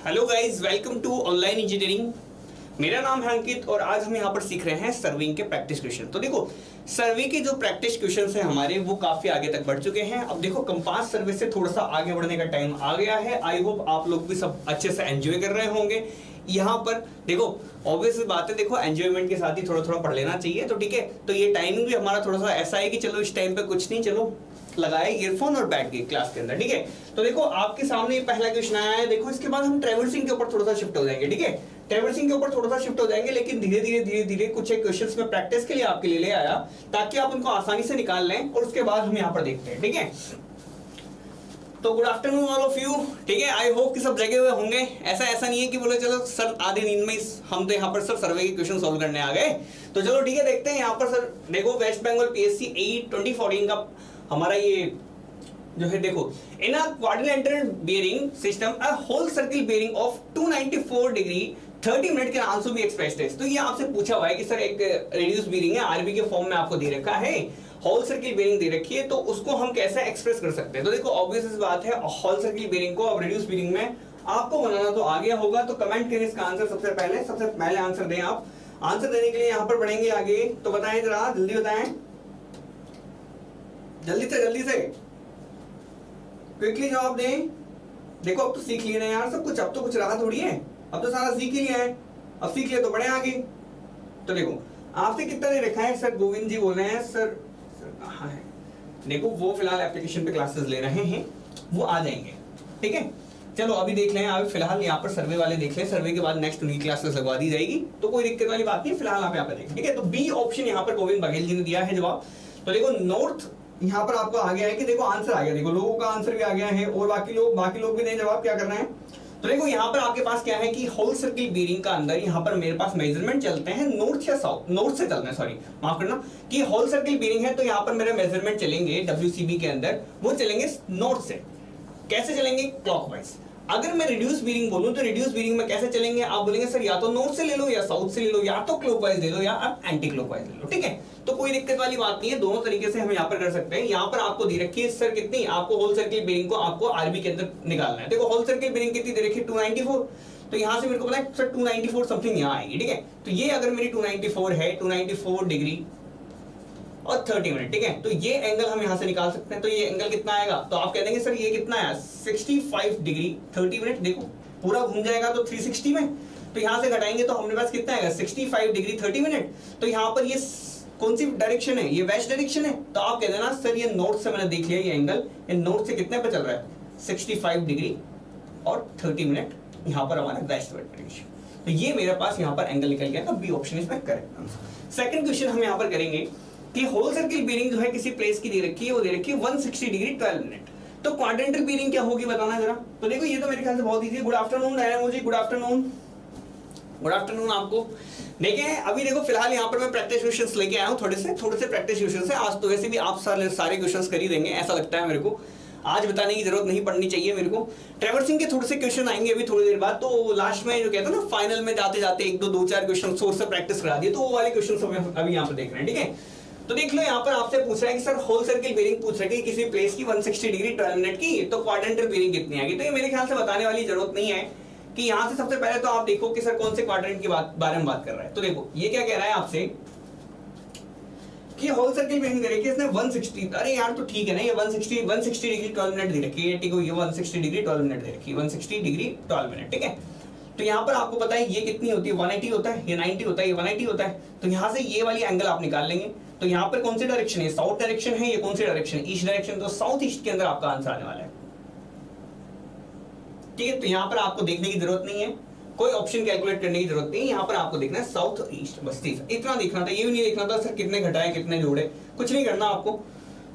Hello guys, welcome to online engineering. मेरा नाम है अंकित और आज हम यहाँ पर सीख रहे हैं सर्विंग के प्रैक्टिस क्वेश्चन। तो देखो, सर्वे के जो प्रैक्टिस क्वेश्चन हैं हमारे वो काफी आगे तक बढ़ चुके हैं। अब देखो, कंपास सर्वे से थोड़ा सा आगे बढ़ने का टाइम आ गया है। आई होप आप लोग भी सब अच्छे से एंजॉय कर रहे होंगे। यहाँ पर देखो, ऑब्वियस बात है, देखो एंजॉयमेंट के साथ ही थोड़ा थोड़ा पढ़ लेना चाहिए। तो ठीक है, तो ये टाइमिंग भी हमारा थोड़ा सा ऐसा है कि चलो इस टाइम पे कुछ नहीं, चलो लगाए ईयरफोन और बैठ गए क्लास के अंदर। ठीक है, तो देखो आपके सामने ये पहला क्वेश्चन आया है। देखो, इसके बाद हम ट्रैवर्सिंग के ऊपर थोड़ा सा शिफ्ट हो जाएंगे। ठीक है, ट्रैवर्सिंग के ऊपर थोड़ा सा शिफ्ट हो जाएंगे, लेकिन धीरे धीरे कुछ एक क्वेश्चंस में प्रैक्टिस के लिए आपके लिए ले आया ताकि आप उनको आसानी से निकाल लें और उसके बाद हम यहाँ पर देखते हैं। ठीक है, तो good afternoon all of you. ठीक है, आई होप कि सब जगह हुए होंगे। ऐसा नहीं है कि बोले चलो सर आधे नींद में हम तो यहाँ पर सर सर्वे के क्वेश्चन सॉल्व करने आ गए। तो चलो ठीक है, देखते हैं यहाँ पर। सर देखो, वेस्ट बंगाल पीएससी एई 2014 का हमारा ये जो है, देखो, in a quadrilateral bearing system a whole circle bearing of 294 degree 30 minute can also be expressed as. तो ये आपसे पूछा हुआ है कि सर एक रेडियस बेयरिंग है, आरबी के फॉर्म में आपको दे रखा है, होल सर्किल बेयरिंग दे रखी है, तो उसको हम कैसे एक्सप्रेस कर सकते हैं। तो देखो, ऑब्वियस बात है, होल सर्किल बेयरिंग को अब रेडियस बेयरिंग में आपको बनाना तो आ गया होगा। तो कमेंट करें इसका आंसर। सबसे पहले आंसर दें आप। आंसर देने के लिए यहाँ पर बढ़ेंगे आगे। तो बताएं जरा, जल्दी बताएं, जल्दी से क्विकली जवाब दें। देखो, अब तो सीख लिए ना यार सब कुछ, अब तो कुछ रहा थोड़ी है, अब तो सारा सीख ही लिया है। अब सीख लिया तो बढ़े आगे। तो देखो, आपसे कितना दे रखा है, सर गोविंद जी बोल रहे हैं। सर कहाँ है? देखो, वो फिलहाल एप्लीकेशन पे क्लासेस ले रहे हैं, वो आ जाएंगे। ठीक है, चलो अभी देख लें। अभी फिलहाल यहाँ पर सर्वे वाले देख लें, सर्वे के बाद नेक्स्ट उनकी क्लासेस लगवा दी जाएगी, तो कोई दिक्कत वाली बात नहीं। फिलहाल आप यहाँ पर देखें। ठीक है, तो बी ऑप्शन यहाँ पर गोविंद बघेल जी ने दिया है जवाब। तो देखो, नॉर्थ यहाँ पर आपको आ गया है कि देखो आंसर आ गया। देखो, लोगों का आंसर भी आ गया है और बाकी लोग भी दें जवाब। क्या करना है, तो देखो यहाँ पर आपके पास क्या है कि होल सर्किल बेयरिंग का अंदर यहाँ पर मेरे पास मेजरमेंट चलते हैं नॉर्थ या साउथ, नॉर्थ से चलते हैं, सॉरी माफ करना, कि होल सर्किल बेयरिंग है तो यहाँ पर मेरे मेजरमेंट चलेंगे WCB के अंदर, वो चलेंगे नॉर्थ से। कैसे चलेंगे? क्लॉकवाइज। अगर मैं रिड्यूस बेयरिंग बोलूं तो रिड्यूस बेयरिंग में कैसे चलेंगे? आप बोलेंगे सर या तो नॉर्थ से ले लो या साउथ से ले लो, या तो क्लॉकवाइज ले लो या आप एंटी क्लॉकवाइज ले लो। ठीक है, तो कोई दिक्कत वाली बात नहीं है, दोनों तरीके से हम यहाँ पर कर सकते हैं। यहाँ पर आपको दे रखी है सर कितनी, आपको होल सर्किल बेयरिंग को आपको आरबी के अंदर निकालना है। देखो, होल सर्किल बेयरिंग कितनी दे रखी है, 294। तो यहाँ से मेरे को पता है सर 294 समथिंग यहाँ आएगी। ठीक है, तो ये अगर मेरी 294 है, 294 डिग्री और 30 मिनट। ठीक है, तो ये एंगल हम यहाँ से निकाल सकते हैं। तो ये एंगल कितना आएगा, तो आप कह देंगे सर ये कितना आया, 65 डिग्री 30 मिनट। देखो, पूरा घूम जाएगा तो 360 में, तो यहाँ से घटाएंगे तो हमारे पास कितना आएगा, 65 डिग्री 30 मिनट। तो यहाँ पर ये कौन सी डायरेक्शन है, ये वेस्ट डायरेक्शन है। तो आप कह देना सर ये नॉर्थ से, मैंने देख लिया ये एंगल, ये नॉर्थ से कितने पे चल रहा है, 65 डिग्री और 30 मिनट, यहाँ पर हमारा वेस्ट डायरेक्शन। तो ये मेरे पास यहाँ पर एंगल निकल गया। तो बी ऑप्शन इसमें करेक्ट आंसर। सेकंड क्वेश्चन हम यहाँ पर करेंगे कि होल सर्किल बेयरिंग जो है किसी प्लेस की दे रखी है, वो दे रखी है 160 डिग्री 12 मिनट। तो क्वाड्रेंटल बेयरिंग क्या होगी बताना जरा। तो देखो, ये तो मेरे ख्याल से बहुत इजी है। गुड आफ्टरनून डायनामो जी, गुड आफ्टरनून आपको। देखें, अभी देखो फिलहाल यहाँ पर मैं प्रैक्टिस क्वेश्चंस लेके आया हूँ, थोड़े से प्रैक्टिस क्वेश्चंस है। आज तो वैसे भी आप सारे क्वेश्चंस कर ही देंगे ऐसा लगता है मेरे को, आज बताने की जरूरत नहीं पड़नी चाहिए मेरे को। ट्रैवर्सिंग के थोड़े से क्वेश्चन आएंगे अभी थोड़ी देर बाद। तो लास्ट में जो कहते हैं ना, फाइनल में जाते जाते एक दो चार क्वेश्चन सोर्स से प्रैक्टिस करा दिए, तो वो वाले क्वेश्चन हम अभी यहाँ पर देख रहे हैं। ठीक है, तो देख लो, यहाँ पर आपसे पूछ रहा है कि सर होल सर्किल बेयरिंग पूछ रहा है कि किसी प्लेस की 160 डिग्री 12 मिनट की, तो क्वाड्रेंटल बेयरिंग कितनी आएगी। तो ये मेरे ख्याल से बताने वाली जरूरत नहीं है कि यहाँ से सबसे पहले तो आप देखो कि सर कौन से क्वाड्रेंट की बारे में बात कर रहा है। तो देखो, ये क्या कह रहा है आपसे कि होल सर्किल बेयरिंग दे रखी है इसने 160। अरे यार, तो ठीक है ना, ये 160 डिग्री 12 मिनट दे रखी है। ठीक है, ये 160 डिग्री 12 मिनट दे रखी है, 160 डिग्री 12 मिनट। ठीक है, तो यहाँ पर आपको पता है ये कितनी होती है, 180 होता है, ये 90 होता है, ये 180 होता है। तो यहाँ से ये वाली एंगल आप निकाल लेंगे। तो यहाँ पर कौन सी डायरेक्शन है, साउथ डायरेक्शन है, ये कौन सी डायरेक्शन है, ईस्ट डायरेक्शन। तो साउथ ईस्ट के अंदर आपका आंसर आने वाला है। ठीक है, तो यहाँ पर आपको देखने की जरूरत नहीं है, कोई ऑप्शन कैलकुलेट करने की जरूरत नहीं है। यहाँ पर आपको देखना है साउथ ईस्ट, बस इतना देखना था। ये भी नहीं देखना था सर कितने घटाए कितने जोड़े, कुछ नहीं करना आपको,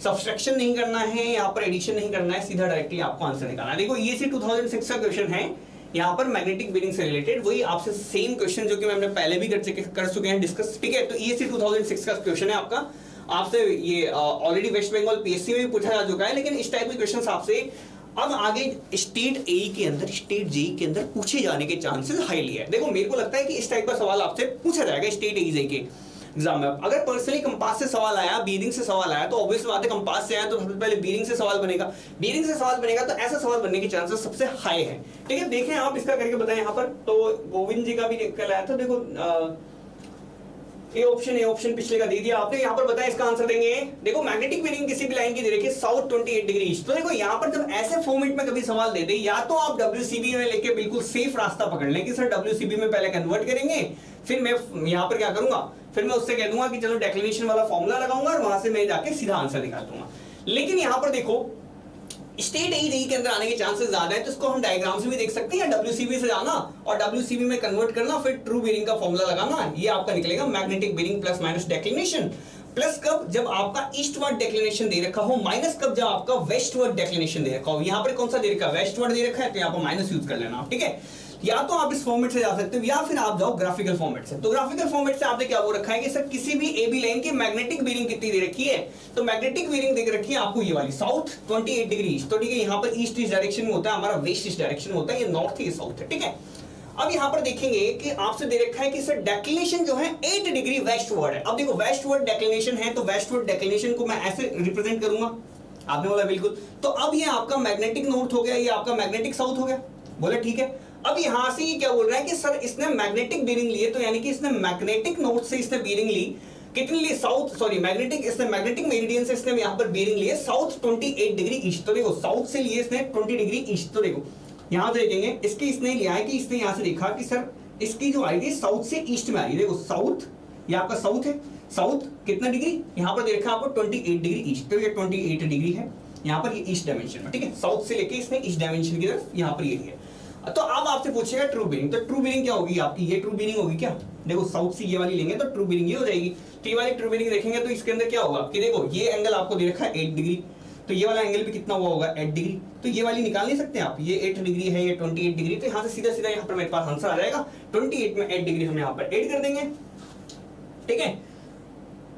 सब्सट्रैक्शन नहीं करना है, यहाँ पर एडिशन नहीं करना है, सीधा डायरेक्टली आपको आंसर निकालना है। देखो, ये 2006 का क्वेश्चन है, यहाँ पर मैग्नेटिक बेयरिंग से रिलेटेड, वही आपसे सेम क्वेश्चन जो कि हमने पहले भी कर चुके हैं डिस्कस। ठीक है, तो ये 2006 का क्वेश्चन है आपका, आपसे ये ऑलरेडी वेस्ट बंगाल पीएससी में भी पूछा जा चुका है, लेकिन इस टाइप के क्वेश्चन आपसे अब आगे स्टेट ए के अंदर, स्टेट जे के अंदर पूछे जाने के चांसेस हाईली है। देखो, मेरे को लगता है कि इस टाइप का सवाल आपसे पूछा जाएगा स्टेट ए के। एग्जाम में। अगर पर्सनली कंपास से सवाल आया, बीरिंग से सवाल आया, तो ऑब्वियस बात है कंपास से आया तो सबसे पहले बीरिंग से सवाल बनेगा, बीरिंग से सवाल बनेगा तो ऐसा सवाल बनने के चांसेस सबसे हाई है। ठीक है, देखें आप इसका करके बताएं यहाँ पर। तो गोविंद जी का भी कल आया था, देखो ए ऑप्शन पिछले का दे दिया आपने, यहाँ पर बताया इसका आंसर देंगे। देखो मैग्नेटिक बीरिंग किसी भी लाइन की दे रखी है साउथ 28 डिग्री ईस्ट। तो देखो यहाँ पर जब ऐसे फॉर्मेट में कभी सवाल दे दे, या तो आप WCB में लेके बिल्कुल सेफ रास्ता पकड़ लें कि सर WCB में पहले कन्वर्ट करेंगे, फिर मैं यहाँ पर क्या करूंगा, फिर मैं उससे कह दूंगा कि चलो डेक्लिनेशन वाला फॉर्मूला लगाऊंगा और वहां से मैं जाके सीधा आंसर निकाल दूंगा। लेकिन यहाँ पर देखो स्टेट ए के अंदर आने के चांसेस ज्यादा है, तो इसको हम डायग्राम से भी देख सकते हैं, या WCB से जाना और WCB में कन्वर्ट करना, फिर ट्रू बीरिंग का फॉर्मूला लगाना, ये आपका निकलेगा magnetic bearing plus minus declination. Plus कब, जब आपका ईस्टवर्ड डेक्लिनेशन दे रखा हो, माइनस कब, जब आपका वेस्टवर्ड डेक्लिनेशन दे रखा हो। यहाँ पर कौन सा दे रखा है, वेस्टवर्ड दे रखा है, तो यहाँ पर माइनस यूज कर लेना। ठीक है, या तो आप इस फॉर्मेट से जा सकते हो या फिर आप जाओ ग्राफिकल फॉर्मेट से। तो ग्राफिकल फॉर्मेट से आपने क्या वो रखा है कि सर किसी भी ए बी लाइन की मैग्नेटिक बीरिंग कितनी दे रखी है, तो मैग्नेटिक बीरिंग दे रखी है आपको ये वाली साउथ 28 डिग्री ईस्ट। तो ठीक है, यहाँ पर ईस्ट इस डायरेक्शन में होता है, हमारा वेस्ट इस डायरेक्शन में होता है, ये नॉर्थ है, ये साउथ है। ठीक है, अब यहाँ पर देखेंगे कि आपसे दे रखा है कि सर डेक्लिनेशन जो है 8 डिग्री वेस्टवर्ड है। अब देखो वेस्टवर्ड डेक्लिनेशन है, तो वेस्टवर्ड डेक्लिनेशन को मैं ऐसे रिप्रेजेंट करूंगा, आपने बोला बिल्कुल। तो अब ये आपका मैग्नेटिक नॉर्थ हो गया, ये आपका मैग्नेटिक साउथ हो गया, बोला ठीक है। अब यहां से ये क्या बोल रहा है कि सर इसने मैग्नेटिक बीरिंग लिए, तो यानी कि इसने मैग्नेटिक नॉर्थ से इसने बीरिंग ली, कितनी ली, साउथ, सॉरी मैग्नेटिक, इसने मैग्नेटिक मेरिडियन से इसने यहां पर बीरिंग लिए साउथ 28 डिग्री ईस्ट। तो देखो साउथ से लिए इसने 20 डिग्री ईस्ट। तो देखो यहां से देखेंगे इसकी इसने लिया है कि इसने यहां से देखा कि सर इसकी जो आई थी साउथ से ईस्ट में आ रही है। देखो साउथ, ये आपका साउथ है, साउथ कितना डिग्री, यहां पर दे रखा है आपको 28 डिग्री ईस्ट। तो ये 28 डिग्री है यहां पर, ये ईस्ट डायमेंशन में। ठीक है, साउथ से लेके इसने ईस्ट डायमेंशन की तरफ यहां पर ये है। तो अब आपसे पूछेगा ट्रू बीरिंग, तो ट्रू बीरिंग क्या होगी आपकी, ये ट्रू बीरिंग होगी क्या। देखो साउथ से ये वाली लेंगे तो ट्रू बीरिंग ये हो जाएगी। तो ये वाली ट्रू बीरिंग देखेंगे तो इसके अंदर क्या होगा कि देखो ये एंगल आपको दे रखा है 8 डिग्री, तो ये वाला एंगल भी कितना हुआ होगा 8 डिग्री। तो ये वाली निकाल नहीं सकते आप, ये 8 डिग्री है, ये 28 डिग्री, तो यहाँ से सीधा सीधा यहाँ पर मेरे पास आंसर आ जाएगा। 28 में 8 डिग्री हम यहाँ पर ऐड कर देंगे। ठीक है,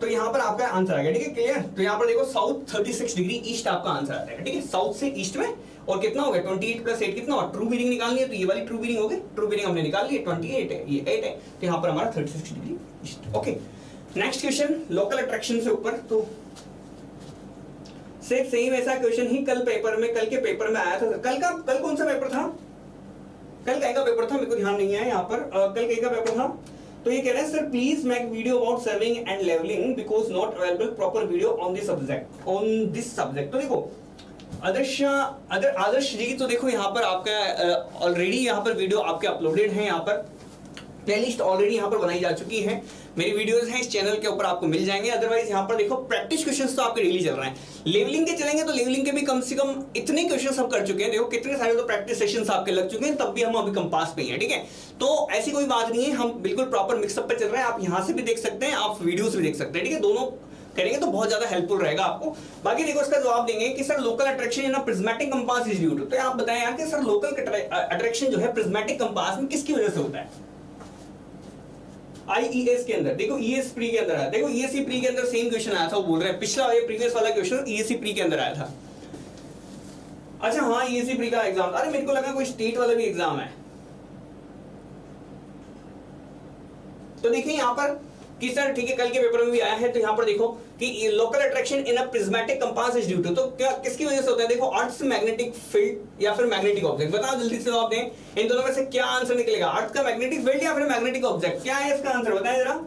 तो यहाँ पर आपका आंसर आ गया। ठीक है, क्लियर। तो यहाँ पर देखो साउथ 36 डिग्री ईस्ट आपका आंसर आ जाएगा। ठीक है, साउथ से ईस्ट में, और कितना हो गया 28 प्लस 8 कितना हुआ, ट्रू बीरिंग निकालनी है तो ये वाली ट्रू बीरिंग हो गई, ट्रू बीरिंग हमने निकाल ली, 28 है, ये 8 है, तो यहाँ पर हमारा 36 degree east. Okay, next question local attraction से ऊपर। तो सेम सेम ऐसा क्वेश्चन ही कल पेपर में, कल के पेपर में आया था। कल कौन सा पेपर था, कल का पेपर था, मेरे को ध्यान नहीं है यहाँ पर, कल का पेपर था। तो ये कह रहे हैं sir please make video about surveying and levelling because not available proper video on this subject. तो देखो आदर्श जी, तो देखो यहाँ पर आपका ऑलरेडी यहाँ पर वीडियो आपके अपलोडेड है, यहाँ पर प्लेलिस्ट ऑलरेडी यहाँ पर बनाई जा चुकी है, मेरी वीडियोस हैं इस चैनल के ऊपर आपको मिल जाएंगे। अदरवाइज यहाँ पर देखो प्रैक्टिस क्वेश्चंस तो आपके डेली चल रहे हैं, लेवलिंग के चलेंगे तो लेवलिंग के भी कम से कम इतने क्वेश्चंस हम कर चुके हैं। देखो कितने सारे तो प्रैक्टिस सेशंस आपके लग चुके हैं, तब भी हम अभी कंपास पे हैं। ठीक है, तो ऐसी कोई बात नहीं है, हम बिल्कुल प्रॉपर मिक्सअप पे चल रहे हैं। आप यहाँ से भी देख सकते हैं, आप वीडियोस भी देख सकते हैं। ठीक है, दोनों करेंगे तो बहुत ज्यादा हेल्पफुल रहेगा आपको। बाकी देखो इसका जवाब देंगे कि sir local attraction in prismatic compass is due to. तो आप बताएं यार कि सर लोकल अट्रैक्शन जो है प्रिज्मेटिक कंपास में किसकी वजह से होता है। IES के अंदर देखो, ES प्री के अंदर आया, देखो ESC प्री के अंदर सेम क्वेश्चन आया था, वो बोल रहे हैं पिछला ये प्रीवियस वाला क्वेश्चन ESC प्री के अंदर आया था। अच्छा हाँ, ESC प्री का एग्जाम, अरे मेरे को लगा कोई स्टेट वाला भी एग्जाम है। तो देखिए यहाँ पर कि सर ठीक है कल के पेपर में भी आया है, तो यहाँ पर देखो कि local attraction in a prismatic compass is due to. तो क्या किसकी वजह से होता है, देखो अर्थ से मैग्नेटिक फील्ड या फिर मैग्नेटिक ऑब्जेक्ट। बताओ जल्दी से जवाब दें, इन दोनों में से क्या आंसर निकलेगा, अर्थ का मैग्नेटिक फील्ड या फिर मैग्नेटिक ऑब्जेक्ट, क्या है इसका आंसर बताएं जरा।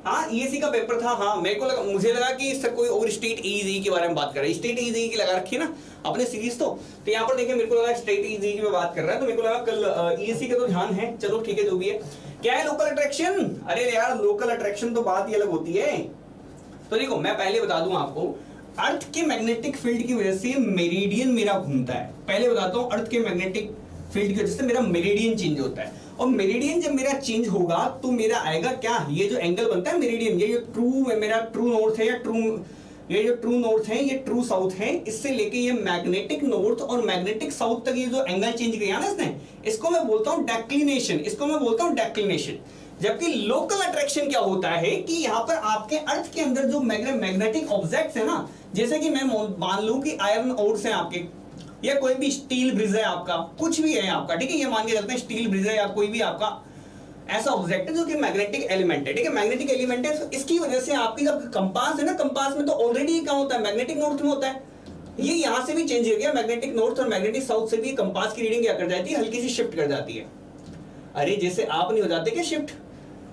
हाँ ESC का पेपर था, हाँ मेरे को लगा, मुझे लगा कि सर कोई और स्टेट EEG के बारे में बात कर रहा है, स्टेट EEG की लगा रखी है ना अपने सीरीज। तो यहाँ पर देखिए मेरे को लगा स्टेट EEG की बात कर रहा है, तो मेरे को लगा कल ESC का तो ध्यान है। चलो ठीक है, जो भी है। क्या है लोकल अट्रैक्शन, अरे यार लोकल अट्रैक्शन तो बात ही अलग होती है। तो देखो मैं पहले बता दूं आपको, अर्थ के मैग्नेटिक फील्ड की वजह से मेरिडियन मेरा घूमता है। पहले बताता हूं, अर्थ के मैग्नेटिक फील्ड की वजह से मेरा मेरिडियन चेंज होता है, और मेरिडियन जब मेरा चेंज होगा तो मेरा आएगा क्या, ये जो एंगल बनता है मेरिडियन, ये जो ट्रू मेरा ट्रू नॉर्थ है या ये जो ट्रू नॉर्थ है ये ट्रू साउथ है, इससे लेके ये मैग्नेटिक नॉर्थ और मैग्नेटिक साउथ तक ये जो एंगल चेंज किया ना इसने, इसको मैं बोलता हूं डेक्लिनेशन, इसको मैं बोलता हूं डेक्लिनेशन। जबकि लोकल अट्रैक्शन क्या होता है कि यहाँ पर आपके अर्थ के अंदर जो मैग्नेटिक ऑब्जेक्ट्स है ना, जैसे कि मैं मान लूं कि आयरन ओर्स हैं आपके, या कोई भी स्टील ब्रिज है आपका, कुछ भी है आपका, ठीक है, ये मान के चलते हैं स्टील ब्रिज है या कोई भी आपका ऐसा ऑब्जेक्ट है जो कि मैग्नेटिक एलिमेंट है, ठीक है, मैग्नेटिक एलिमेंट है। तो इसकी वजह से आपकी जब कंपास है ना, कंपास में तो ऑलरेडी क्या होता है, मैग्नेटिक नॉर्थ में होता है। ये यहां से भी चेंज हो गया, मैग्नेटिक नॉर्थ और मैग्नेटिक साउथ से भी कंपास की रीडिंग क्या कर जाती है, हल्की सी शिफ्ट कर जाती है। अरे जैसे आप नहीं हो जाते क्या शिफ्ट,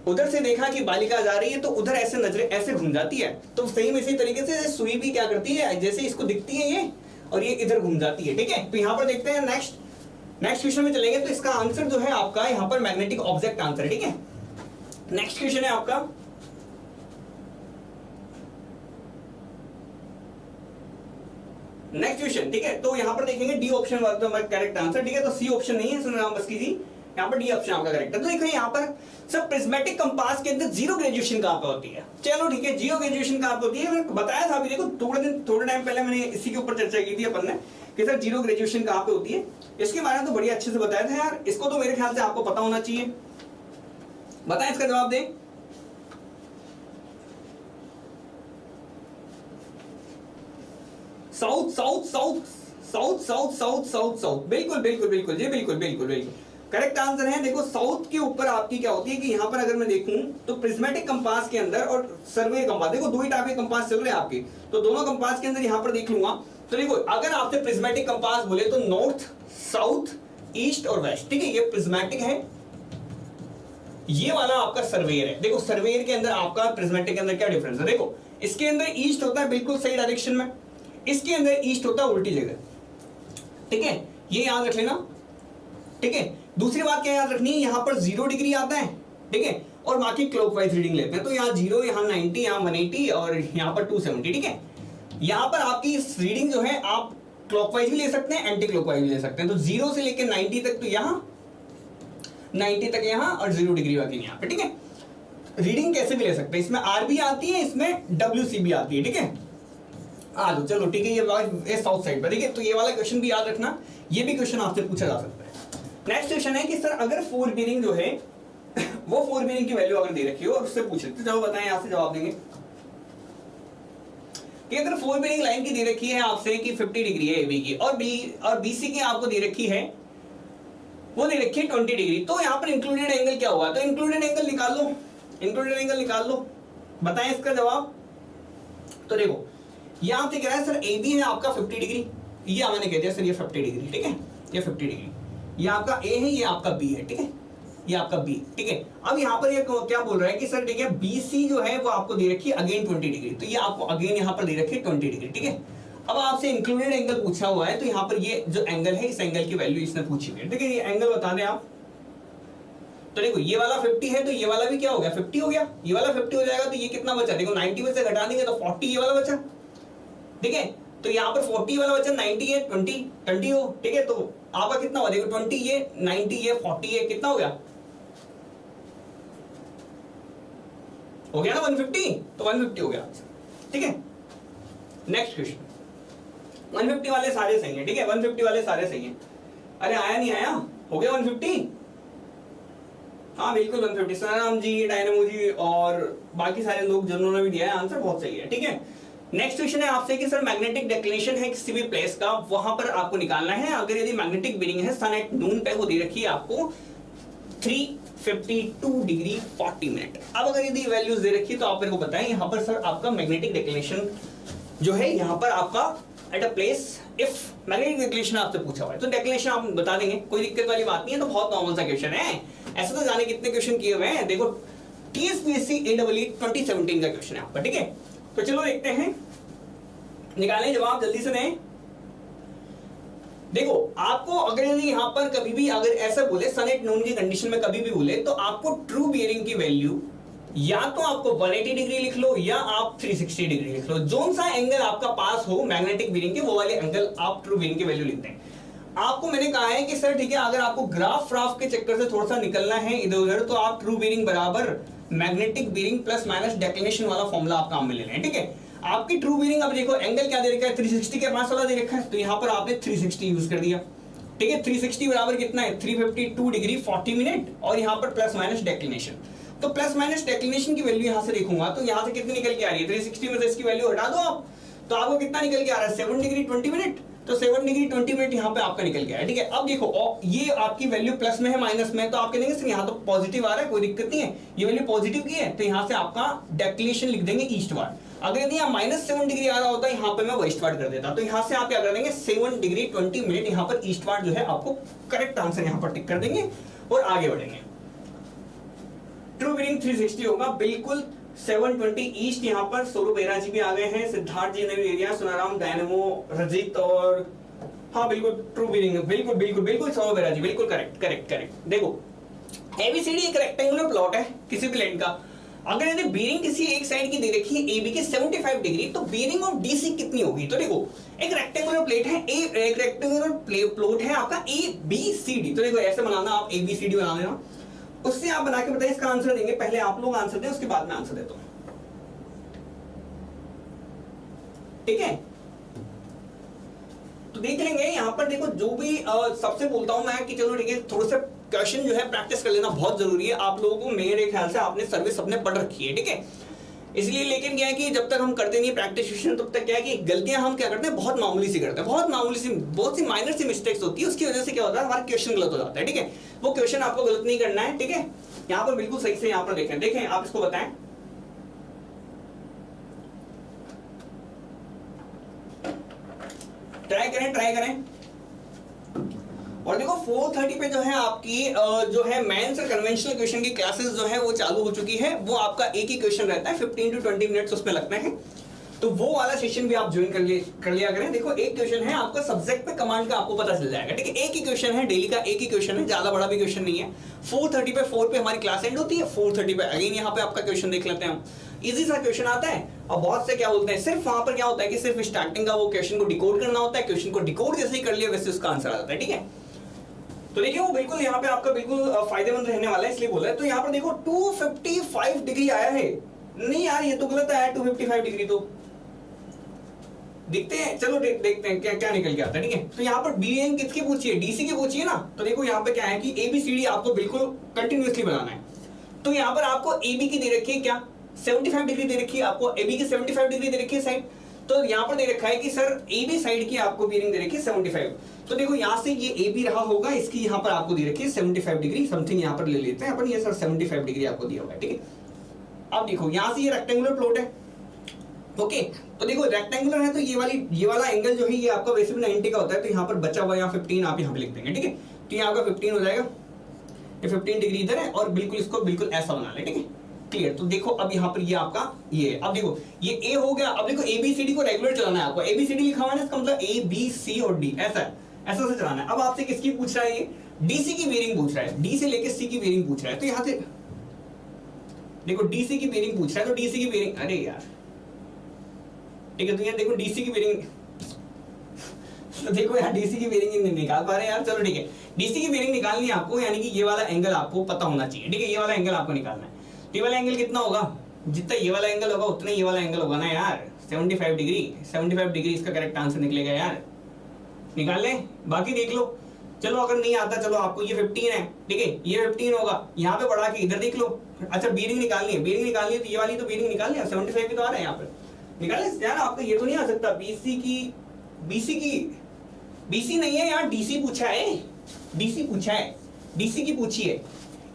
उधर से देखा कि बालिका जा रही है तो उधर ऐसे नजरें ऐसे घूम जाती है, तो सेम इसी तरीके से सुई भी क्या करती है, जैसे इसको दिखती है ये और ये इधर घूम जाती है, ठीक है। तो यहाँ पर देखते हैं नेक्स्ट क्वेश्चन में चलेंगे। तो इसका आंसर जो है आपका यहाँ पर मैग्नेटिक ऑब्जेक्ट आंसर है, ठीक है। नेक्स्ट क्वेश्चन है आपका, नेक्स्ट क्वेश्चन, ठीक है। तो यहाँ पर देखेंगे डी ऑप्शन वाला करेक्ट आंसर, ठीक है। तो सी ऑप्शन नहीं है, नाम बस कीजिए, यहाँ पर डी ऑप्शन आपका करेक्ट है। तो देखो यहाँ पर सर प्रिज्मेटिक कंपास के अंदर जीरो ग्रेजुएशन कहाँ पे होती है, चलो ठीक है, जीरो ग्रेजुएशन कहाँ पे होती है, मैंने बताया था अभी, देखो थोड़े टाइम पहले मैंने इसी के ऊपर चर्चा की थी अपन ने कि सर जीरो ग्रेजुएशन कहाँ पे होती है। इसके बारे में तो बड़ी अच्छे से बताया था यार, इसको तो मेरे ख्याल से आपको पता होना चाहिए। बताएं, इसका जवाब दें। South south south south south south south south, बिल्कुल बिल्कुल बिल्कुल जी, बिल्कुल बिल्कुल बिल्कुल करेक्ट आंसर है। देखो साउथ के ऊपर आपकी क्या होती है कि यहाँ पर अगर मैं देखूं तो प्रिज्मेटिक कंपास के अंदर और सर्वे कंपास, देखो दो ही टाइप के कंपास चल रहे हैं आपके, तो दोनों कंपास के अंदर यहाँ पर देख लूंगा। तो देखो अगर आपसे प्रिज्मेटिक कंपास बोले तो नॉर्थ साउथ ईस्ट और वेस्ट, ठीक है, ये प्रिज्मेटिक है, ये वाला आपका सर्वेयर है। देखो सर्वेयर के अंदर आपका प्रिज्मेटिक के अंदर क्या डिफरेंस है, देखो इसके अंदर ईस्ट होता है बिल्कुल सही डायरेक्शन में, इसके अंदर ईस्ट होता है उल्टी जगह, ठीक है, ये याद रख लेना, ठीक है। दूसरी बात क्या याद रखनी है, यहां पर 0 डिग्री आता है, ठीक है, और बाकी क्लॉकवाइज रीडिंग लेते हैं, तो यहाँ 0, यहाँ 90, यहाँ 180 और यहाँ पर 270, ठीक है। यहाँ पर आपकी रीडिंग जो है आप क्लॉकवाइज भी ले सकते हैं, एंटी क्लॉकवाइज भी ले सकते हैं। तो 0 से लेकर 90 तक तो यहाँ, 90 तक यहाँ और 0 डिग्री बाकी यहाँ पे, ठीक है। रीडिंग कैसे भी ले सकते हैं, इसमें आर भी आती है, इसमें WC भी आती है, ठीक है। आ दो चलो ठीक है, ये साउथ साइड पर, ठीक है। तो ये वाला क्वेश्चन भी याद रखना, ये भी क्वेश्चन आपसे पूछा जा सकता है। नेक्स्ट क्वेश्चन है कि सर अगर फोर बीरिंग जो है वो फोर बीरिंग की वैल्यू अगर दे रखी हो और उससे पूछ रहे, तो चलो बताएं, यहां से जवाब देंगे कि अगर फोर बीरिंग लाइन की दे रखी है आपसे कि 50 डिग्री है AB की और BC की आपको दे रखी है, वो दे रखी है 20 डिग्री, तो यहाँ पर इंक्लूडेड एंगल क्या होगा, तो इंक्लूडेड एंगल निकाल लो, इंक्लूडेड एंगल निकाल लो, बताएं इसका जवाब। तो देखो यहां से कह रहा है सर AB है आपका 50 डिग्री, ये मैंने कह दिया सर ये 50 डिग्री, ठीक है, ये 50 डिग्री, ये आपका A है, ये आपका B है, ठीक है, ये आपका B, ठीक है। अब यहाँ पर ये क्या बोल रहा है कि सर ठीक है BC जो है वो आपको दे रखी है अगेन 20 डिग्री, तो ये आपको अगेन यहाँ पर दे रखी है 20 डिग्री, ठीक है। अब आपसे इंक्लूडेड एंगल पूछा हुआ है, तो यहाँ पर ये जो एंगल है इस एंगल की वैल्यू इसने पूछी हुई है, ठीक है, ये एंगल बता दें आप। तो देखो ये वाला 50 है तो ये वाला भी क्या हो गया, 50 हो गया, ये वाला 50 हो जाएगा, तो ये कितना बचा, देखो 90 में से घटा देंगे तो 40 ये वाला बचा, ठीक है। तो यहाँ पर 40 वाला बचा, 90 है 20 हो, ठीक है। तो आपका कितना हुआ, देखो 20 ये 90 ये 40 ये कितना हो गया, हो गया ना 150, तो 150 हो गया, ठीक है। नेक्स्ट क्वेश्चन, 150 वाले सारे सही हैं, ठीक है, 150 वाले सारे सही हैं। अरे आया नहीं आया, हो गया 150, हाँ बिल्कुल 150, सनाराम जी, डायनामो जी और बाकी सारे लोग जिन्होंने भी दिया है आंसर बहुत सही है, ठीक है। नेक्स्ट क्वेश्चन है आपसे कि सर मैग्नेटिक डिक्लिनेशन है किसी भी प्लेस का, वहां पर आपको निकालना है। अगर यदि मैग्नेटिक बीरिंग है सन एट नून पे, वो दे रखी है आपको 352 डिग्री 40 मिनट। अब अगर यदि वैल्यूज दे रखी है तो आप मेरे को बताएं यहाँ पर सर आपका मैग्नेटिक डिक्लिनेशन जो है यहाँ पर आपका at a place, if magnetic declination आपसे पूछा हुआ है तो डिक्लिनेशन आप बता देंगे, कोई दिक्कत वाली बात नहीं है, तो बहुत नॉर्मल सा क्वेश्चन है। ऐसे तो जाने कितने क्वेश्चन किए हुए हैं, देखो TSPSC AEE 2017 का क्वेश्चन है आपका, ठीक है। तो चलो देखते हैं, निकालें जवाब जल्दी से दें। देखो आपको अगर यहां पर कभी भी अगर ऐसा बोले सन एट नून की कंडीशन में कभी भी बोले, तो आपको ट्रू बियरिंग की वैल्यू या तो आपको 180 डिग्री लिख लो या आप 360 डिग्री लिख लो, जोन सा एंगल आपका पास हो मैग्नेटिक बियरिंग के, वो वाले एंगल आप ट्रू बियरिंग की वैल्यू लिखते हैं। आपको मैंने कहा है कि सर ठीक है, अगर आपको ग्राफ के चक्कर से थोड़ा सा निकलना है इधर उधर, तो आप ट्रू बियरिंग बराबर magnetic bearing plus minus declination वाला फॉर्मूला आप काम में ले लें, ठीक है। आपकी ट्रू बियरिंग, अब देखो एंगल क्या दे रखा है, 360 के पास वाला दे रखा है, तो यहाँ पर आपने 360 यूज कर दिया, ठीक है। 360 बराबर कितना है, 352 डिग्री 40 मिनट, और यहाँ पर प्लस माइनस डेक्लिनेशन, तो प्लस माइनस डेक्लिनेशन की वैल्यू यहाँ से देखूंगा तो यहाँ से कितनी निकल के आ रही है, 360 में से इसकी वैल्यू हटा दो आप, तो आपको कितना निकल के आ रहा है, 7 डिग्री 20 मिनट। तो 7 डिग्री 20 मिनट यहाँ पे आपका निकल गया है, ठीक है। अब देखो ये आपकी वैल्यू प्लस में है माइनस में, तो आप कहेंगे सर यहाँ तो पॉजिटिव आ रहा है, कोई दिक्कत नहीं है, ये वैल्यू पॉजिटिव की है, तो यहाँ से आपका डेक्लेशन लिख देंगे ईस्टवर्ड। अगर यदि यहाँ -7 डिग्री आ रहा होता है यहाँ पे मैं वेस्टवर्ड कर देता, तो यहाँ से आप क्या कर देंगे 7 डिग्री 20 मिनट यहाँ पर ईस्टवर्ड जो है आपको करेक्ट आंसर यहाँ पर टिक कर देंगे और आगे बढ़ेंगे। ट्रू बीरिंग 360 होगा बिल्कुल 720 ईस्ट। यहाँ पर सोरू बेरा जी भी आ गए हैं, सिद्धार्थ जी नवी एरिया, सुनाराम, डायनेमो, रजित और हाँ बिल्कुल ट्रू बीरिंग, बिल्कुल बिल्कुल बिल्कुल सोरू बेरा जी बिल्कुल करेक्ट करेक्ट करेक्ट। देखो एबीसीडी एक रेक्टेंगुलर प्लॉट है किसी भी लाइन का, अगर यदि बीरिंग किसी एक साइड की दे रखी है एबी की 75 डिग्री, तो बीरिंग ऑफ डीसी कितनी होगी? तो देखो एक रेक्टेंगुलर प्लेट है, एक रेक्टेंगुलर प्लॉट है आपका एबीसीडी, तो देखो ऐसे बनाना, आप एबीसीडी बना लेना, उससे आप बना के बताइए इसका आंसर देंगे। पहले आप लोग आंसर दें, उसके बाद में आंसर देता हूं, ठीक है। तो देख लेंगे यहाँ पर, देखो जो भी सबसे बोलता हूं मैं कि चलो ठीक है, थोड़ा सा क्वेश्चन जो है प्रैक्टिस कर लेना बहुत जरूरी है। आप लोगों को मेरे ख्याल से आपने सर्विस अपने पढ़ रखी है, ठीक है, इसलिए। लेकिन क्या है कि जब तक हम करते नहीं प्रैक्टिस तब तक क्या है कि गलतियां हम क्या करते हैं, बहुत मामूली सी करते हैं, बहुत सी माइनर सी मिस्टेक्स होती है, उसकी वजह से क्या होता है हमारा क्वेश्चन गलत हो जाता है, ठीक है। वो क्वेश्चन आपको गलत नहीं करना है, ठीक है। यहाँ पर बिल्कुल सही से यहाँ पर देखें आप इसको बताएं, ट्राई करें। और देखो 4:30 पे जो है आपकी जो है मेंस और कन्वेंशनल क्वेश्चन की क्लासेस जो है वो चालू हो चुकी है। वो आपका एक ही क्वेश्चन रहता है, 15 to 20 मिनट्स उसमें लगते हैं, तो वो वाला सेशन भी आप ज्वाइन कर लिया करें। देखो एक क्वेश्चन है आपका सब्जेक्ट पे कमांड का, आपको पता चल जाएगा, ठीक है। एक ही क्वेश्चन है डेली का, एक ही क्वेश्चन है, ज्यादा बड़ा भी क्वेश्चन नहीं है। 4:30 पे 4 पे हमारी क्लास एंड होती है, 4:30 पे अगेन यहाँ पे आपका क्वेश्चन देख लेते हैं हम। इजी सा क्वेश्चन आता है, और बहुत से क्या बोलते हैं, सिर्फ वहां पर क्या होता है कि सिर्फ स्टार्टिंग का वो क्वेश्चन को डिकोड करना होता है, क्वेश्चन को डिकोड जैसे ही कर लिया वैसे उसका आंसर आ जाता है, ठीक है। तो देखिए वो बिल्कुल यहाँ पे आपका बिल्कुल फायदेमंद रहने वाला है, इसलिए बोला है। तो यहाँ पर देखो 255 डिग्री आया है, नहीं यार ये तो गलत आया, 255 डिग्री तो दिखते हैं, चलो देखते हैं क्या क्या निकल के आता है, ठीक है। तो यहाँ पर बीएन किसकी पूछी है, डीसी की पूछी है ना। तो देखो यहाँ पे क्या है कि एबीसीडी आपको बिल्कुल कंटिन्यूअसली बनाना है। तो यहाँ पर आपको एबी की दे रखी है क्या, 75 डिग्री दे रखी है आपको, एबी की 75 डिग्री दे रखी है साइड। तो यहाँ पर दे रखा है कि सर एबी साइड की आपको बीयरिंग दे रखी है 75। तो देखो यहाँ से ये एबी रहा होगा, इसकी यहाँ पर आपको दे रखी है 75 डिग्री समथिंग, यहाँ पर ले लेते हैं अपन, ये सर 75 डिग्री आपको दिया हुआ है, ठीक है। अब देखो यहाँ से ये रेक्टेंगुलर प्लॉट है, ओके। तो देखो रेक्टेंगुलर है तो ये वाला एंगल जो है ये आपका वैसे भी 90 का होता है, तो यहाँ पर बचा हुआ यहाँ 15 आप यहाँ पे लिख देंगे, ठीक है। तो यहाँ आपका 15 हो जाएगा, ये 15 डिग्री इधर है, और बिल्कुल इसको बिल्कुल ऐसा बना ले, ठीक है, क्लियर। तो देखो अब यहाँ पर ये आपका ये, अब देखो ये ए हो गया। अब देखो एबीसीडी को रेगुलर चलाना है आपको, एबीसीडी लिखा हुआ है इसका मतलब ए बी सी और डी, ऐसा से चलाना है। अब आपसे किसकी पूछ रहा है, ये डीसी की बीयरिंग पूछ रहा है, डी से लेके सी की बीयरिंग पूछ रहा है। तो यहाँ से देखो डीसी की बीयरिंग पूछ रहा है, तो डीसी की बीयरिंग, अरे यार ठीक है, तो यहाँ देखो डीसी की बीयरिंग, तो देखो यार डीसी की बीयरिंग नहीं निकाल पा रहे यार, चलो ठीक है। डीसी की बीयरिंग निकालनी है आपको, यानी कि ये वाला एंगल आपको पता होना चाहिए, ठीक है। ये वाला एंगल आपको निकालना है। ये वाला एंगल कितना होगा, जितना ये वाला एंगल होगा उतना ये वाला एंगल होगा ना यार, 75 डिग्री। 75 डिग्री इसका करेक्ट आंसर निकलेगा यार, निकाल लें, बाकी देख लो। चलो अगर नहीं आता, चलो आपको ये 15 है, ठीक है, ये 15 होगा, यहाँ पे बढ़ा के इधर देख लो। अच्छा बीयरिंग निकालनी है, बीयरिंग निकालनी है, तो ये वाली तो बीयरिंग निकाल लिया, 75 भी तो आ रहा है यहाँ पे, निकाल ले यार। आपका ये तो नहीं आ सकता, बीसी नहीं है यार, डीसी पूछा है, डीसी पूछा है, डीसी की पूछी है,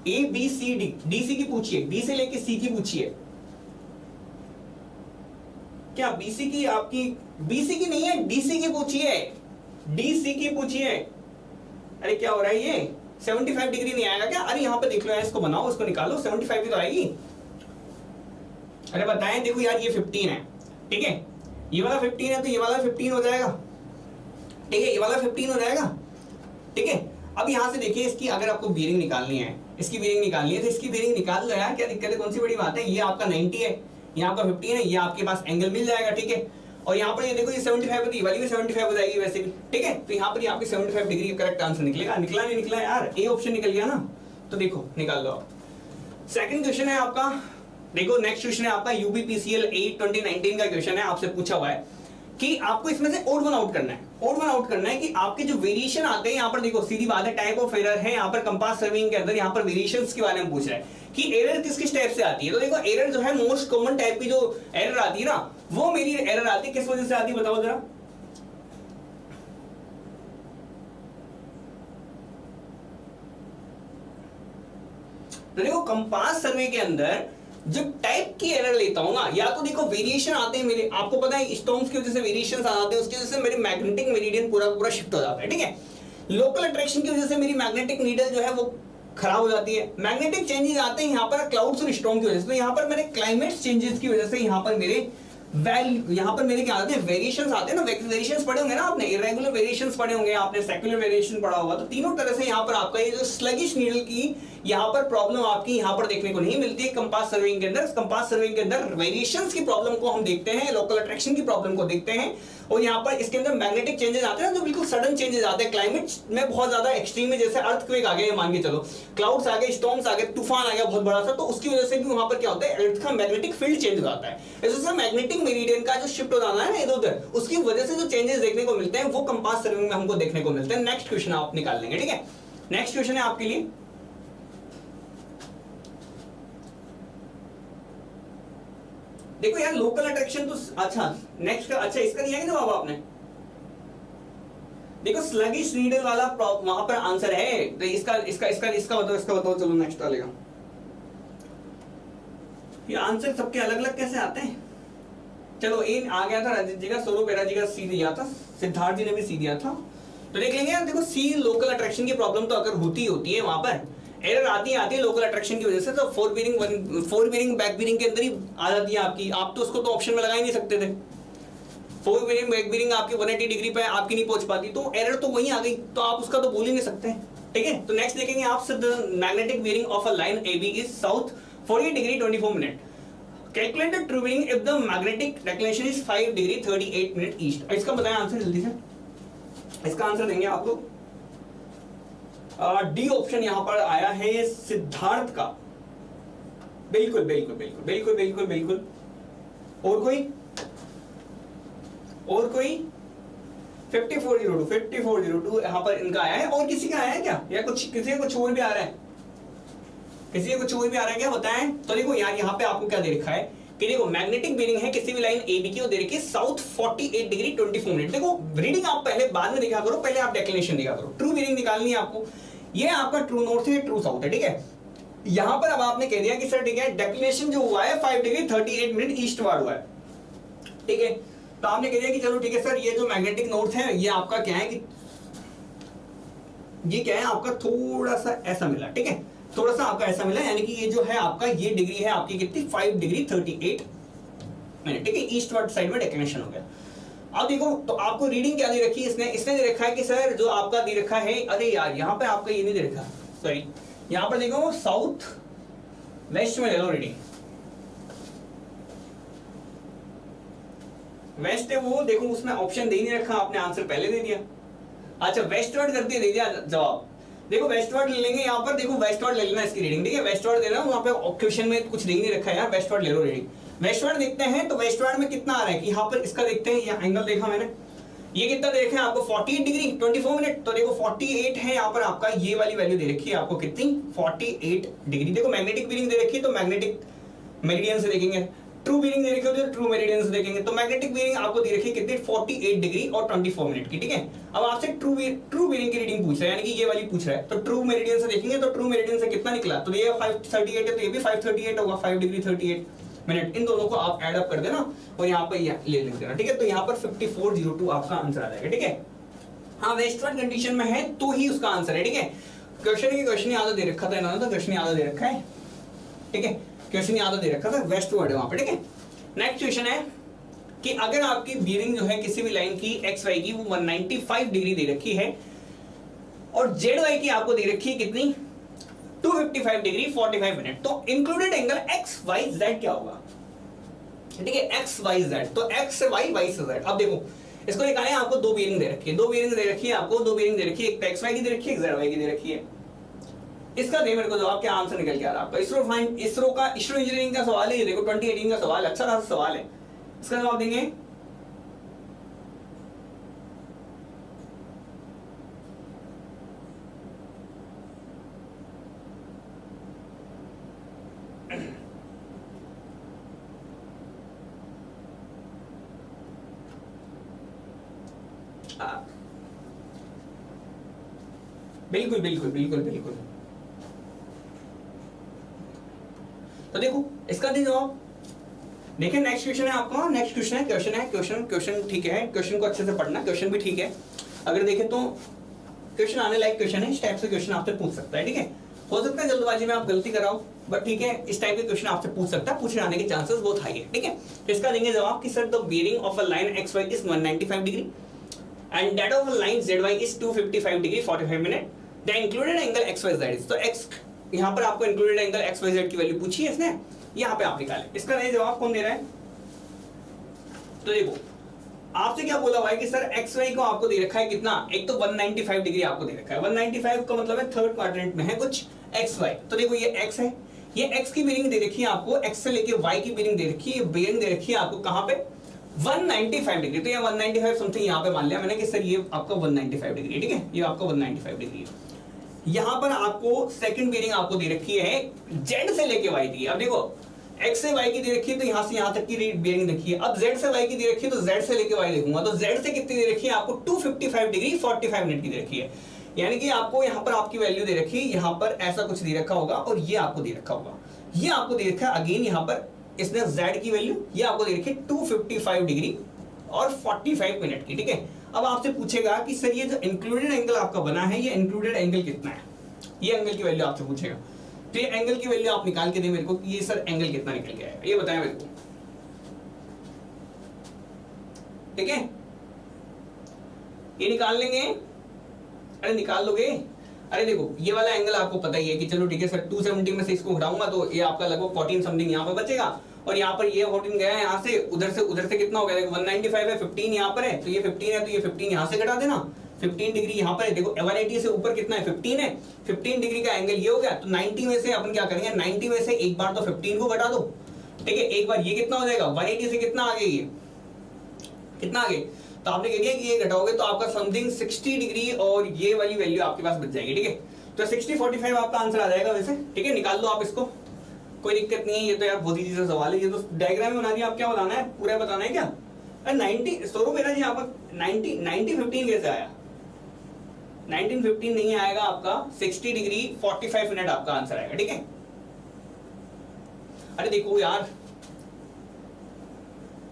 A B C D, DC की पूछी है, डी से लेके सी की पूछी है क्या, बीसी की आपकी, बीसी की नहीं है, डीसी की पूछी है, डीसी की पूछी है। अरे क्या हो रहा है ये, 75 डिग्री नहीं आएगा क्या? अरे यहाँ पे देख लो यार, इसको बनाओ, इसको निकालो, 75 भी तो आएगी। अरे बताएं, देखो यार ये 15 है, ठीक है, ये वाला 15 है, तो ये वाला 15 हो जाएगा, ठीक है, ये वाला 15 हो जाएगा, ठीक है। अब यहाँ से देखिए, इसकी अगर आपको बीयरिंग निकालनी है, इसकी बीयरिंग निकालनी है, तो इसकी बीयरिंग निकाल लो यार, क्या दिक्कत है, कौन सी बड़ी बात है। ये आपका 90 है, यहाँ आपका 15 है, ये आपके पास एंगल मिल जाएगा, ठीक है। और यहाँ पर ये देखो ये 75 है, वाली भी 75 हो जाएगी वैसे भी, ठीक है। तो यहाँ पर आपकी 75 डिग्री का करेक्ट आंसर निकलेगा। निकला नहीं निकला यार, ए ऑप्शन निकल गया ना, तो देखो निकाल लो आप। सेकंड क्वेश्चन है आपका, देखो नेक्स्ट क्वेश्चन है आपका यूपीपीसीएल 8 2019 का क्वेश्चन है। आपसे पूछा हुआ है कि आपको इसमें से ओड वन आउट करना है, ओड वन आउट करना है कि आपके जो वेरिएशन आते हैं, यहाँ पर देखो सीधी बात है, टाइप ऑफ एरर है, यहाँ पर कंपास सर्विंग के अंदर यहाँ पर वेरिएशंस के बारे में पूछ रहा है कि एरर किस किस टाइप से आती है। तो देखो एरर जो है मोस्ट कॉमन टाइप की जो एरर आती है ना, वो मेरी एरर आती है, किस वजह से आती है बताओ जरा। तो देखो कंपास सर्वे के अंदर जो टाइप की एरर लेता हूं ना, या तो देखो वेरिएशन आते हैं मेरे, आपको पता है स्टॉर्म्स की वजह से वेरिएशन आ जाते हैं, उसकी वजह से मेरे मैग्नेटिक मेरिडियन पूरा पूरा शिफ्ट हो जाता है, ठीक है। लोकल अट्रैक्शन की वजह से मेरी मैग्नेटिक नीडल जो है वो खराब हो जाती है। मैग्नेटिक चेंजेस आते हैं यहाँ पर क्लाउड्स और स्टॉर्म की वजह से, तो यहाँ पर मेरे क्लाइमेट चेंजेस की वजह से यहाँ पर मेरे यहाँ पर मेरे क्या आते हैं, वेरिएशंस आते हैं ना। वेरिएशंस पढ़े होंगे ना आपने, इरेगुलर वेरिएशंस पढ़े होंगे आपने, सेक्युलर वेरिएशन पढ़ा होगा। तो तीनों तरह से यहाँ पर आपका ये जो स्लगिश नीडल की यहाँ पर प्रॉब्लम आपकी यहाँ पर देखने को नहीं मिलती है कंपास सर्विंग के अंदर। कंपास सर्विंग के अंदर वेरिएशंस की प्रॉब्लम को हम देखते हैं, लोकल अट्रैक्शन की प्रॉब्लम को देखते हैं, और यहाँ पर इसके अंदर मैग्नेटिक चेंजेस आते हैं ना, जो बिल्कुल सडन चेंजेस आते हैं क्लाइमेट में बहुत ज्यादा एक्सट्रीम में, जैसे अर्थक्वेक आ गए मान के चलो, क्लाउड्स आ गए, स्टॉर्म्स आ गए, तूफान आ गया बहुत बड़ा सा, तो उसकी वजह से भी वहां पर क्या होता है, अर्थ का मैग्नेटिक फील्ड चेंज हो जाता है। इससे मैग्नेटिक मेरिडियन का जो शिफ्ट हो जाना है ना इधर उधर, उसकी वजह से जो चेंजेस देखने को मिलते हैं वो कंपास सर्विंग में हमको देखने को मिलते हैं। नेक्स्ट क्वेश्चन आप निकाल लेंगे, ठीक है। नेक्स्ट क्वेश्चन है आपके लिए, देखो यार लोकल अट्रैक्शन तो अच्छा, नेक्स्ट का अच्छा इसका नहीं है जवाब आपने, देखो स्लगिश नीडल वाला वहां पर आंसर है, तो इसका इसका इसका इसका बताओ, इसका बताओ, चलो नेक्स्ट डालेगा। ये आंसर सबके अलग अलग कैसे आते हैं। चलो इन आ गया था रजित जी का, स्वरूप जी का सी दिया था, सिद्धार्थ जी ने भी सी दिया था, तो देख लेंगे यार। देखो सी लोकल अट्रैक्शन की प्रॉब्लम तो अगर होती है वहां पर एरर आती है लोकल अट्रैक्शन की वजह से, तो फोर बीरिंग बैक बीरिंग के अंदर ही आ जाती है आपकी, आप तो उसको तो ऑप्शन में लगा ही नहीं सकते थे। फोर बीरिंग बैक बीरिंग आपकी 180 डिग्री पे आपकी नहीं पहुंच पाती, तो एरर तो वहीं आ गई, तो आप उसका तो बोल ही नहीं सकते, ठीक है। तो नेक्स्ट देखेंगे आप, magnetic bearing of a line AB is south 48 degree 24 minute, calculate the true bearing if the magnetic declination is 5 degree 38 minute east. इसका बताएं आंसर जल्दी से, इसका आंसर देंगे आप लोग। डी ऑप्शन यहां पर आया है सिद्धार्थ का, बिल्कुल बिल्कुल बिल्कुल बिल्कुल बिल्कुल बिल्कुल। और कोई 5402 यहां पर इनका आया है, और किसी का आया है क्या, या कुछ किसी का कुछ और भी आ रहा है, किसी का कुछ और भी आ रहा है क्या बताएं। तो देखो यार यहाँ पे आपको क्या दे रखा है कि देखो मैग्नेटिक बीरिंग है किसी भी लाइन AB की, वो दे रखी है साउथ 48 डिग्री 24 मिनट। देखो रीडिंग आप पहले बाद में देखा करो, पहले आप डेक्लिनेशन देखा करो। ट्रू बीरिंग निकालनी है आपको, ये आपका ट्रू नॉर्थ है, ट्रू साउथ है, ठीक है। यहां पर अब आपने कह दिया कि सर ठीक है डेक्लिनेशन जो हुआ है 5 डिग्री 38 मिनट ईस्टवर्ड हुआ है, ठीक है। तो आपने कह दिया कि चलो ठीक है सर, ये जो मैग्नेटिक नॉर्थ है ये आपका क्या है कि ये क्या है आपका थोड़ा सा ऐसा मिला, ठीक है, थोड़ा सा आपका ऐसा मिला, यानी कि ये जो है आपका ये डिग्री है आपकी कितनी 5 डिग्री 38 मिनट, ठीक है, ईस्टवर्ड साइड में डेक्लिनेशन हो गया। अब देखो तो आपको रीडिंग क्या दे रखी है, इसने दे रखा है कि सर जो आपका दे रखा है, अरे यार यहाँ पे आपका ये नहीं दे रखा, सॉरी, यहाँ पर देखो साउथ वेस्ट में ले लो रीडिंग, वेस्ट है वो, देखो उसमें ऑप्शन दे नहीं रखा आपने, आंसर पहले दे दिया। अच्छा वेस्टवर्ड करके दे दिया जवाब, देखो वेस्टवर्ड ले लेंगे यहाँ पर, देखो वेस्टवर्ड ले लेना इसकी रीडिंग, ठीक है, वेस्टवर्ड दे रहा हूँ, वहाँ पे क्वेश्चन में कुछ दे नहीं रखा है यार, वेस्टवर्ड ले लो रीडिंग। वेस्टवर्ड देखते हैं तो वेस्टवर्ड में कितना आ रहा है कि यहाँ पर इसका देखते हैं, यहाँ एंगल देखा मैंने, ये कितना दे रखा है आपको 48 डिग्री 24 मिनट, तो देखो 48 है यहाँ पर आपका, ये वाली वैल्यू दे रखी है आपको कितनी 48 डिग्री। देखो मैग्नेटिक बीरिंग दे रखी है तो मैग्नेटिक मेरिडियन से देखेंगे, ट्रू बीरिंग दे रखी होती है ट्रू मेरिडियन से देखेंगे, तो मैग्नेटिक बीरिंग आपको दे रखी है कितनी 48 डिग्री और 24 मिनट की, ठीक है। अब आपसे ट्रू बीरिंग की रीडिंग पूछ रहा है, यानी कि ये वाली पूछ रहा है, तो ट्रू मेरिडियन से देखेंगे, तो ट्रू मेरिडियन से कितना निकला, तो ये 538 है, तो ये भी 538 होगा, 5 डिग्री 38 मिनट, इन दोनों को आप ऐड अप कर देना और यहाँ पर ले लिख देना, ठीक है। तो यहाँ पर 5402 आपका आंसर आ जाएगा, ठीक है। हाँ वेस्टवर्ड कंडीशन में है तो ही उसका आंसर है, ठीक है। क्वेश्चन याद दे रखा था इन्होंने, तो क्वेश्चन याद दे रखा है, ठीक है, क्वेश्चन याद दे रखा था, वेस्टवर्ड है वहां पर, ठीक है। नेक्स्ट क्वेश्चन है कि अगर आपकी बीरिंग जो है किसी भी लाइन की एक्स वाई की वो 195 डिग्री दे रखी है और जेड वाई की आपको दे रखी है कितनी 255 डिग्री 45 मिनट, तो included angle X Y Z क्या होगा, ठीक है, एक्स वाई जेड, तो एक्स से वाई, वाई से जेड। अब देखो इसको निकालना है, आपको दो बीरिंग दे रखी है, दो बीरिंग दे रखी है आपको, दो बीरिंग दे रखी है, एक एक्स वाई की दे रखी है, एक जेड वाई की दे रखी है। इसका दे मेरे को जवाब, क्या आंसर निकल के आ रहा है आपका। इसरो इंजीनियरिंग का सवाल है ये, देखो 2018 का सवाल, अच्छा खासा सवाल है, इसका जवाब देंगे बिल्कुल बिल्कुल बिल्कुल बिल्कुल तो देखो इसका दे जवाब। देखिए नेक्स्ट क्वेश्चन है आपका, नेक्स्ट क्वेश्चन है, क्वेश्चन ठीक है, क्वेश्चन को अच्छे से पढ़ना, क्वेश्चन भी ठीक है। अगर देखें तो क्वेश्चन आने लायक क्वेश्चन है, इस टाइप से क्वेश्चन आपसे पूछ सकता है, ठीक है। हो सकता है जल्दबाजी में आप गलती कराओ, बट ठीक है, इस टाइप के क्वेश्चन आपसे पूछ सकता है, पूछने आने के चांसेस बहुत हाई है, ठीक है। तो इसका देंगे जवाब कि sir the bearing of a line X Y is 195 degree and that of a line Z Y is 255 degree 45 minute, the included angle X Y Z is, तो एक्स यहाँ पर आपको included angle X Y Z की value पूछी है इसने, यहाँ पे आप निकालें। इसका नहीं जवाब कौन दे रहा है, तो देखो आपसे क्या बोला हुआ है कि सर एक्स वाई को आपको दे रखा है कितना, एक तो 195 डिग्री आपको दे रखा है, 195 का मतलब है थर्ड क्वाड्रेंट में है कुछ एक्स वाई, तो देखो ये एक्स है, ये एक्स की बेयरिंग दे रखी है आपको, एक्स से लेके वाई की बेयरिंग दे रखी है, बेयरिंग दे रखी है आपको कहां पे 195 डिग्री, तो ये 195 समथिंग यहाँ पे मान लिया मैंने कि सर ये आपका 195 डिग्री, ठीक है, ये आपका 195 डिग्री है। यहाँ पर आपको सेकंड बेयरिंग आपको दे रखी है जेड से लेके वाई दी, अब देखो x से y की दे रखी है तो यहां से यहां तक की बेयरिंग रखी है, अब z से y की दे रखी है तो z से लेके y लिखूंगा, तो z से कितनी दे रखी है आपको 255 डिग्री 45 मिनट की दे रखी है, यानी कि आपको यहां पर आपकी वैल्यू दे रखी है, यहां पर ऐसा कुछ दे रखा होगा और ये आपको दे रखा होगा, ये आपको दे रखा है अगेन यहां पर इसने z की वैल्यू ये आपको दे रखी है 255 डिग्री और 45 मिनट की, ठीक है। अब आपसे पूछेगा कि सर ये जो इंक्लूडेड एंगल आपका बना है ये इंक्लूडेड एंगल कितना है, ये एंगल की वैल्यू आपसे पूछेगा, तो ये एंगल की वैल्यू आप निकाल के दे मेरे को कि ये सर एंगल कितना निकल के आएगा, ये बताएं मेरे को, ठीक है। ये निकाल लेंगे, अरे निकाल लोगे, अरे देखो ये वाला एंगल आपको पता ही है कि चलो ठीक है सर 270 में से इसको घटाऊंगा तो ये आपका लगभग 14 समथिंग यहाँ पर बचेगा, और यहाँ पर ये 14 गया है यहाँ से उधर से कितना हो गया, देखो 195 है, 15 यहाँ पर है, तो ये 15 है, तो ये 15 यहाँ से घटा देना, 15 डिग्री यहाँ पर है, देखो 180 से ऊपर कितना है 15 है, 15 डिग्री का एंगल ये हो गया, तो 90 में से अपन क्या करेंगे, 90 में से एक बार तो 15 को घटा दो, ठीक है, एक बार ये कितना हो जाएगा 180 से कितना आगे, ये कितना आगे, तो आपने कह दिया कि ये घटाओगे तो आपका समथिंग 60 डिग्री और ये वाली वैल्यू आपके पास बच जाएगी, ठीक है। तो 60-45 आपका आंसर आ जाएगा वैसे, ठीक है, निकाल लो आप इसको, कोई दिक्कत नहीं है, ये तो यार बहुत ही चीज़ सवाल है, ये तो डायग्राम बना दिया, आप क्या बताना है, पूरा बताना है क्या, 90 स्वरूप मेरा जी आपका 90-15 कैसे आया, 1915 नहीं आएगा आपका, 60 डिग्री 45 मिनट आपका आंसर आएगा, ठीक है। अरे देखो यार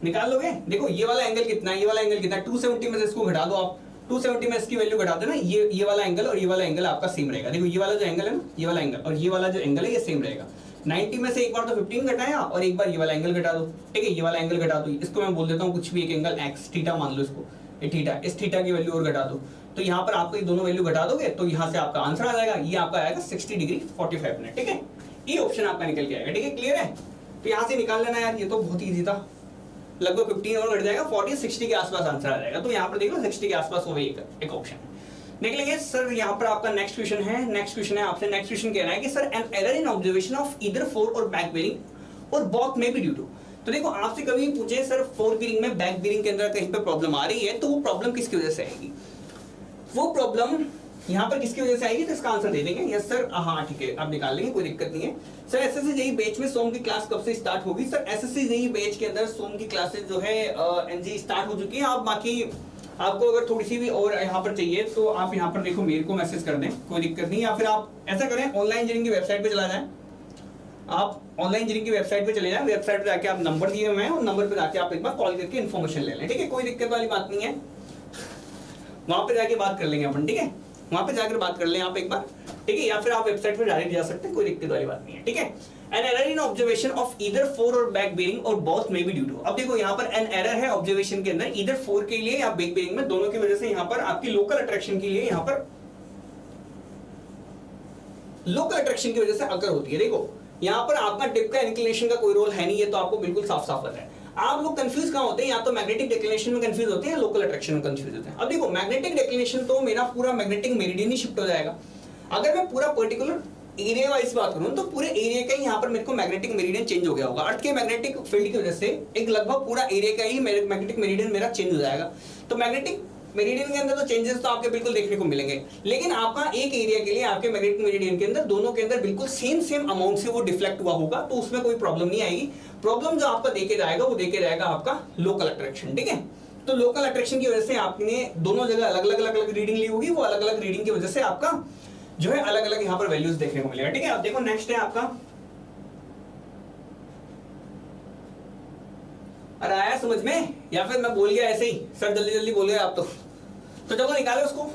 निकाल लोगे, देखो ये वाला एंगल कितना है, ये वाला एंगल कितना है, 270 में से इसको घटा दो आप, 270 में इसकी वैल्यू घटा देना, ये वाला एंगल और ये वाला एंगल आपका सेम रहेगा, देखो ये वाला जो एंगल है ना, ये वाला एंगल और ये वाला जो एंगल है ये सेम रहेगा, 90 में से एक बार तो 15 घटाया और एक बार ये वाला एंगल घटा दो, ठीक है, ये वाला एंगल घटा दो, इसको मैं बोल देता हूँ कुछ भी एक एंगल एक्स थीटा मान लो इसको, ये थीटा, इस थीटा की वैल्यू और घटा दो, तो यहाँ पर आपको ये दोनों वैल्यू घटा दोगे तो यहाँ से आपका आंसर आ जाएगा, ये आपका आएगा 60 डिग्री 45 मिनट, ठीक है, ये ऑप्शन आपका निकल के आएगा, ठीक है, क्लियर है। तो यहाँ से निकाल लेना यार, ये तो बहुत ईजी था, लगभग 15 और घट जाएगा, 40-60 के आसपास आंसर आ जाएगा, तो यहाँ पर देख लो 60 के आसपास वो एक ऑप्शन है। देख लेंगे सर यहाँ पर आपका नेक्स्ट क्वेश्चन है, आपसे नेक्स्ट क्वेश्चन कह रहा है कि sir an error in observation of either four और बैक बेयरिंग और बोथ में बी ड्यू टू, तो देखो आपसे कभी पूछे सर फोर बेयरिंग में बैक बेयरिंग के अंदर कहीं पे प्रॉब्लम आ रही है, तो वो प्रॉब्लम किसकी वजह से आएगी, वो प्रॉब्लम यहाँ पर किसकी वजह से आएगी, तो इसका आंसर दे देंगे, यस सर, हाँ ठीक है, आप निकाल लेंगे, कोई दिक्कत नहीं है। सर एसएससी जेईई बैच में सोम की क्लास कब से स्टार्ट होगी, सर एसएससी जेईई बैच के अंदर सोम की क्लासेस जो है एनजी स्टार्ट हो चुकी है, आप बाकी आपको अगर थोड़ी सी भी और यहाँ पर चाहिए तो आप यहाँ पर देखो मेरे को मैसेज कर दें, कोई दिक्कत नहीं, या फिर आप ऐसा करें ऑनलाइन इंजीनियरिंग की वेबसाइट पे चला जाएं, आप ऑनलाइन इंजीनियरिंग की वेबसाइट पे चले जाएं, वेबसाइट पे जाके आप नंबर दिए हुए हैं और नंबर पे जाके आप एक बार कॉल करके इन्फॉर्मेशन ले लें, ठीक है, कोई दिक्कत वाली बात नहीं है, वहां पे जाके बात कर लेंगे अपन, ठीक है, वहां पे जाकर बात कर लें आप एक बार, ठीक है, या फिर आप वेबसाइट पे डायरेक्ट जा सकते हैं, कोई दिक्कत वाली बात नहीं है, ठीक है। An error in observation of either four और बैक बेयरिंग और बोथ में बी ड्यू टू, अब देखो यहाँ पर एन एरर है ऑब्जर्वेशन के अंदर ईदर फोर के लिए या बैक बेयरिंग में, दोनों की वजह से यहाँ पर आपकी लोकल अट्रैक्शन के लिए यहाँ पर लोकल अट्रैक्शन की वजह से अगर होती है, देखो यहाँ पर आपका टिप का इंक्लिनेशन का कोई रोल है नहीं, ये तो आपको बिल्कुल साफ साफ पता है। आप लोग कंफ्यूज कहां होते हैं, या तो मैग्नेटिक डिक्लिनेशन में कंफ्यूज होते हैं या लोकल अट्रैक्शन में कंफ्यूज होते हैं। अब देखो मैग्नेटिक डिक्लिनेशन तो मेरा पूरा मैग्नेटिक मेरिडियन ही शिफ्ट हो जाएगा, अगर मैं पूरा पर्टिकुलर एरिया वाइज बात करूं तो पूरे एरिया का ही यहाँ पर मेरे को मैग्नेटिक मेरिडियन चेंज हो गया होगा, अर्थ के मैग्नेटिक फील्ड की वजह से एक लगभग पूरा एरिया का ही मैग्नेटिक मेरिडियन मेरा चेंज हो जाएगा, तो मैग्नेटिक मेरिडियन के अंदर तो चेंजेस तो आपके बिल्कुल देखने को मिलेंगे, लेकिन आपका एक एरिया के लिए आपके मैग्नेटिक मेरिडियन के अंदर दोनों के अंदर बिल्कुल सेम अमाउंट से वो डिफ्लेक्ट हुआ होगा, तो उसमें कोई प्रॉब्लम नहीं आएगी। प्रॉब्लम जो आपका देके जाएगा वो देके जाएगा आपका लोकल अट्रैक्शन, ठीक है। तो लोकल अट्रैक्शन की वजह से आपने दोनों जगह अलग अलग रीडिंग ली होगी, वो अलग अलग रीडिंग की वजह से आपका जो है अलग अलग यहाँ पर वैल्यूज देखने को मिलेगा, ठीक है। अब देखो नेक्स्ट है आपका अरे आया समझ में, या फिर मैं बोल गया ऐसे ही, सर जल्दी जल्दी बोल गए आप तो चलो निकालो उसको।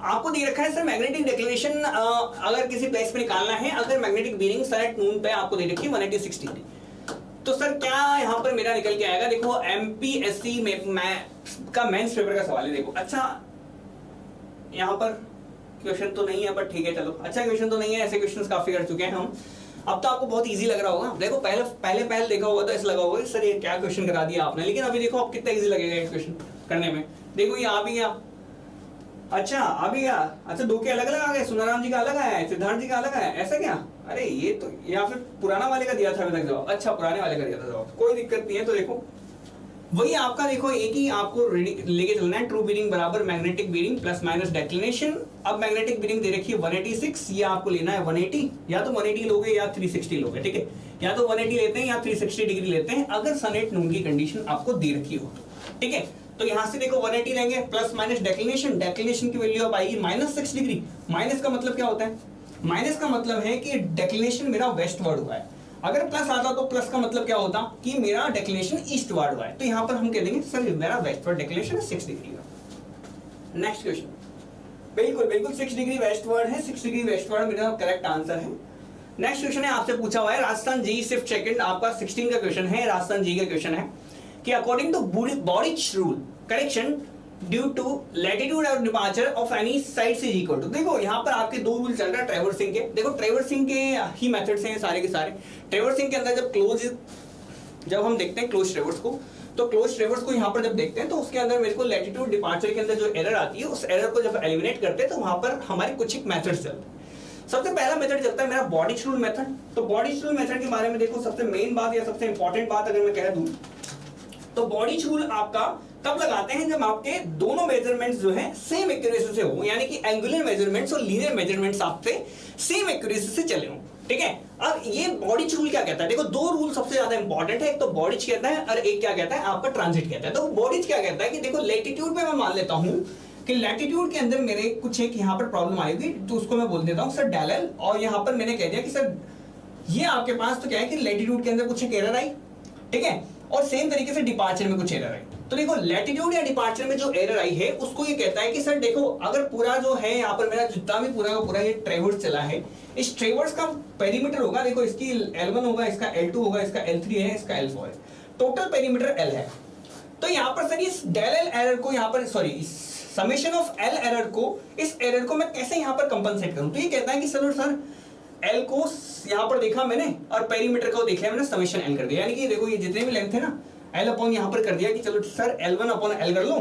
आपको दे रखा है सर मैग्नेटिक डिक्लेरेशन अगर किसी प्लेस पे निकालना है, अगर magnetic bearing sir at noon पे आपको दे रखी है 186 डिग्री, तो सर क्या यहाँ पर मेरा निकल के आएगा? देखो एमपीएससी में का मेंस पेपर का सवाल है। देखो अच्छा यहाँ पर क्वेश्चन तो नहीं है, बट ठीक है चलो, अच्छा क्वेश्चन तो नहीं है, ऐसे क्वेश्चंस काफी कर चुके हैं हम। अब तो आपको बहुत इजी लग रहा होगा। देखो पहले देखा होगा तो ऐसा लगा होगा सर ये क्या क्वेश्चन करा दिया आपने, लेकिन अभी देखो आप कितना इजी लगेगा ये क्वेश्चन करने में। देखो ये आ भी गया, अच्छा आ भी गया, अच्छा दो के अलग अलग आ गए, सुनाराम जी का अलग आया है, सिद्धार्थ जी का अलग आया है, ऐसा क्या? अरे ये तो, या फिर पुराना वाले का दिया था अभी तक जवाब, अच्छा पुराने वाले का दिया था जवाब, कोई दिक्कत नहीं है। तो देखो वही आपका, देखो एक ही आपको लेके चलना है, ट्रू बीरिंग बराबर magnetic bearing plus minus declination. अब मैग्नेटिक बीरिंग दे रखी है 186, ये आपको लेना है 180, या तो 180 लोगे या 360 लोगे, ठीक है, या तो 180 लेते हैं या 360 डिग्री लेते हैं, अगर सन एट नून की कंडीशन आपको दे रखी हो, ठीक है। तो यहां से देखो 180 लेंगे प्लस माइनस डेक्लिनेशन, डेक्लिनेशन की वैल्यू अब आएगी -6 डिग्री। माइनस का मतलब क्या होता है? माइनस का मतलब है कि डेक्लिनेशन मेरा वेस्टवर्ड हुआ है, अगर प्लस आता तो प्लस का मतलब क्या होता कि मेरा डेक्लिनेशन ईस्टवर्ड हुआ है, तो यहां पर हम कह देंगे सर मेरा वेस्टवर्ड डेक्लिनेशन 6 डिग्री का। नेक्स्ट क्वेश्चन, बिल्कुल बिल्कुल 6 डिग्री वेस्टवर्ड है, 6 डिग्री वेस्टवर्ड मेरा करेक्ट आंसर है। नेक्स्ट क्वेश्चन है, आपसे पूछा हुआ है राजस्थान जी शिफ्ट सेकंड, आपका 16 का क्वेश्चन है, राजस्थान जी का क्वेश्चन है कि according to Bowditch rule correction due to latitude और departure of any side is equal to. देखो यहाँ पर आपके दो रूल चल रहा है ट्रेवर्सिंग के। देखो ट्रेवर्सिंग के ही मेथड्स हैं सारे के सारे। ट्रेवर्सिंग के अंदर जब हम देखते हैं क्लोज ट्रेवर्स को, तो क्लोज ट्रेवर्स को यहाँ पर जब देखते हैं तो उसके अंदर मेरे को लैटिट्यूड डिपार्चर के अंदर जो एरर आती है, उस एरर को जब एलिमिनेट करते हैं तो वहां पर हमारे कुछ एक मेथड्स चलते हैं। सबसे पहला मेथड चलता है मेरा बॉडिच रूल मेथड। तो बॉडिच रूल मेथड के बारे में देखो, सबसे मेन बात या सबसे इंपॉर्टेंट बात अगर मैं कह दूं तो बॉडिच रूल आपका तब लगाते हैं जब आपके दोनों मेजरमेंट्स जो है सेम एक्यूरेसी से हो, यानी कि एंगुलर मेजरमेंट्स और लीनियर मेजरमेंट्स आपसे सेम एक्यूरेसी से चले हो, ठीक है। अब ये बॉडिच रूल क्या कहता है? देखो दो रूल सबसे ज्यादा इंपॉर्टेंट है, एक तो बॉडिच कहता है और एक क्या कहता है आपका ट्रांजिट कहता है। तो बॉडिच क्या कहता है कि देखो लैटिट्यूड पे मैं मान लेता हूं कि लैटिट्यूड के अंदर मेरे कुछ एक यहाँ पर प्रॉब्लम आएगी, तो उसको मैं बोल देता हूं सर डेल एल, और यहाँ पर मैंने कह दिया कि सर ये आपके पास तो क्या है कि लैटिट्यूड के अंदर कुछ एक एरर आई, ठीक है, और सेम तरीके से डिपार्चर में कुछ एरर आई। तो देखो लैटिट्यूड या डिपार्चर में जो एरर आई है उसको ये कहता है कि सर देखो अगर पूरा जो है यहाँ पर मेरा जितना भी पूरा का पूरा ये ट्रेवर्स चला है, इस ट्रेवर्स का पेरीमीटर होगा, देखो इसकी L1 होगा, इसका L2 होगा, इसका L3 है, इसका L4 है, टोटल पेरीमीटर L है। तो यहाँ पर सर इस डेल एल एरर को यहाँ पर समेशन ऑफ L एरर को, इस एरर को मैं कैसे यहाँ पर कंपनसेट करूं? तो ये कहता है कि सर L को यहाँ पर देखा मैंने और पेरीमीटर को देख लिया मैंने, समेशन L कर दिया, यानी कि देखो ये जितने भी लेंथ है ना L अपॉन यहाँ पर कर दिया कि चलो सर L1 अपॉन L कर लो,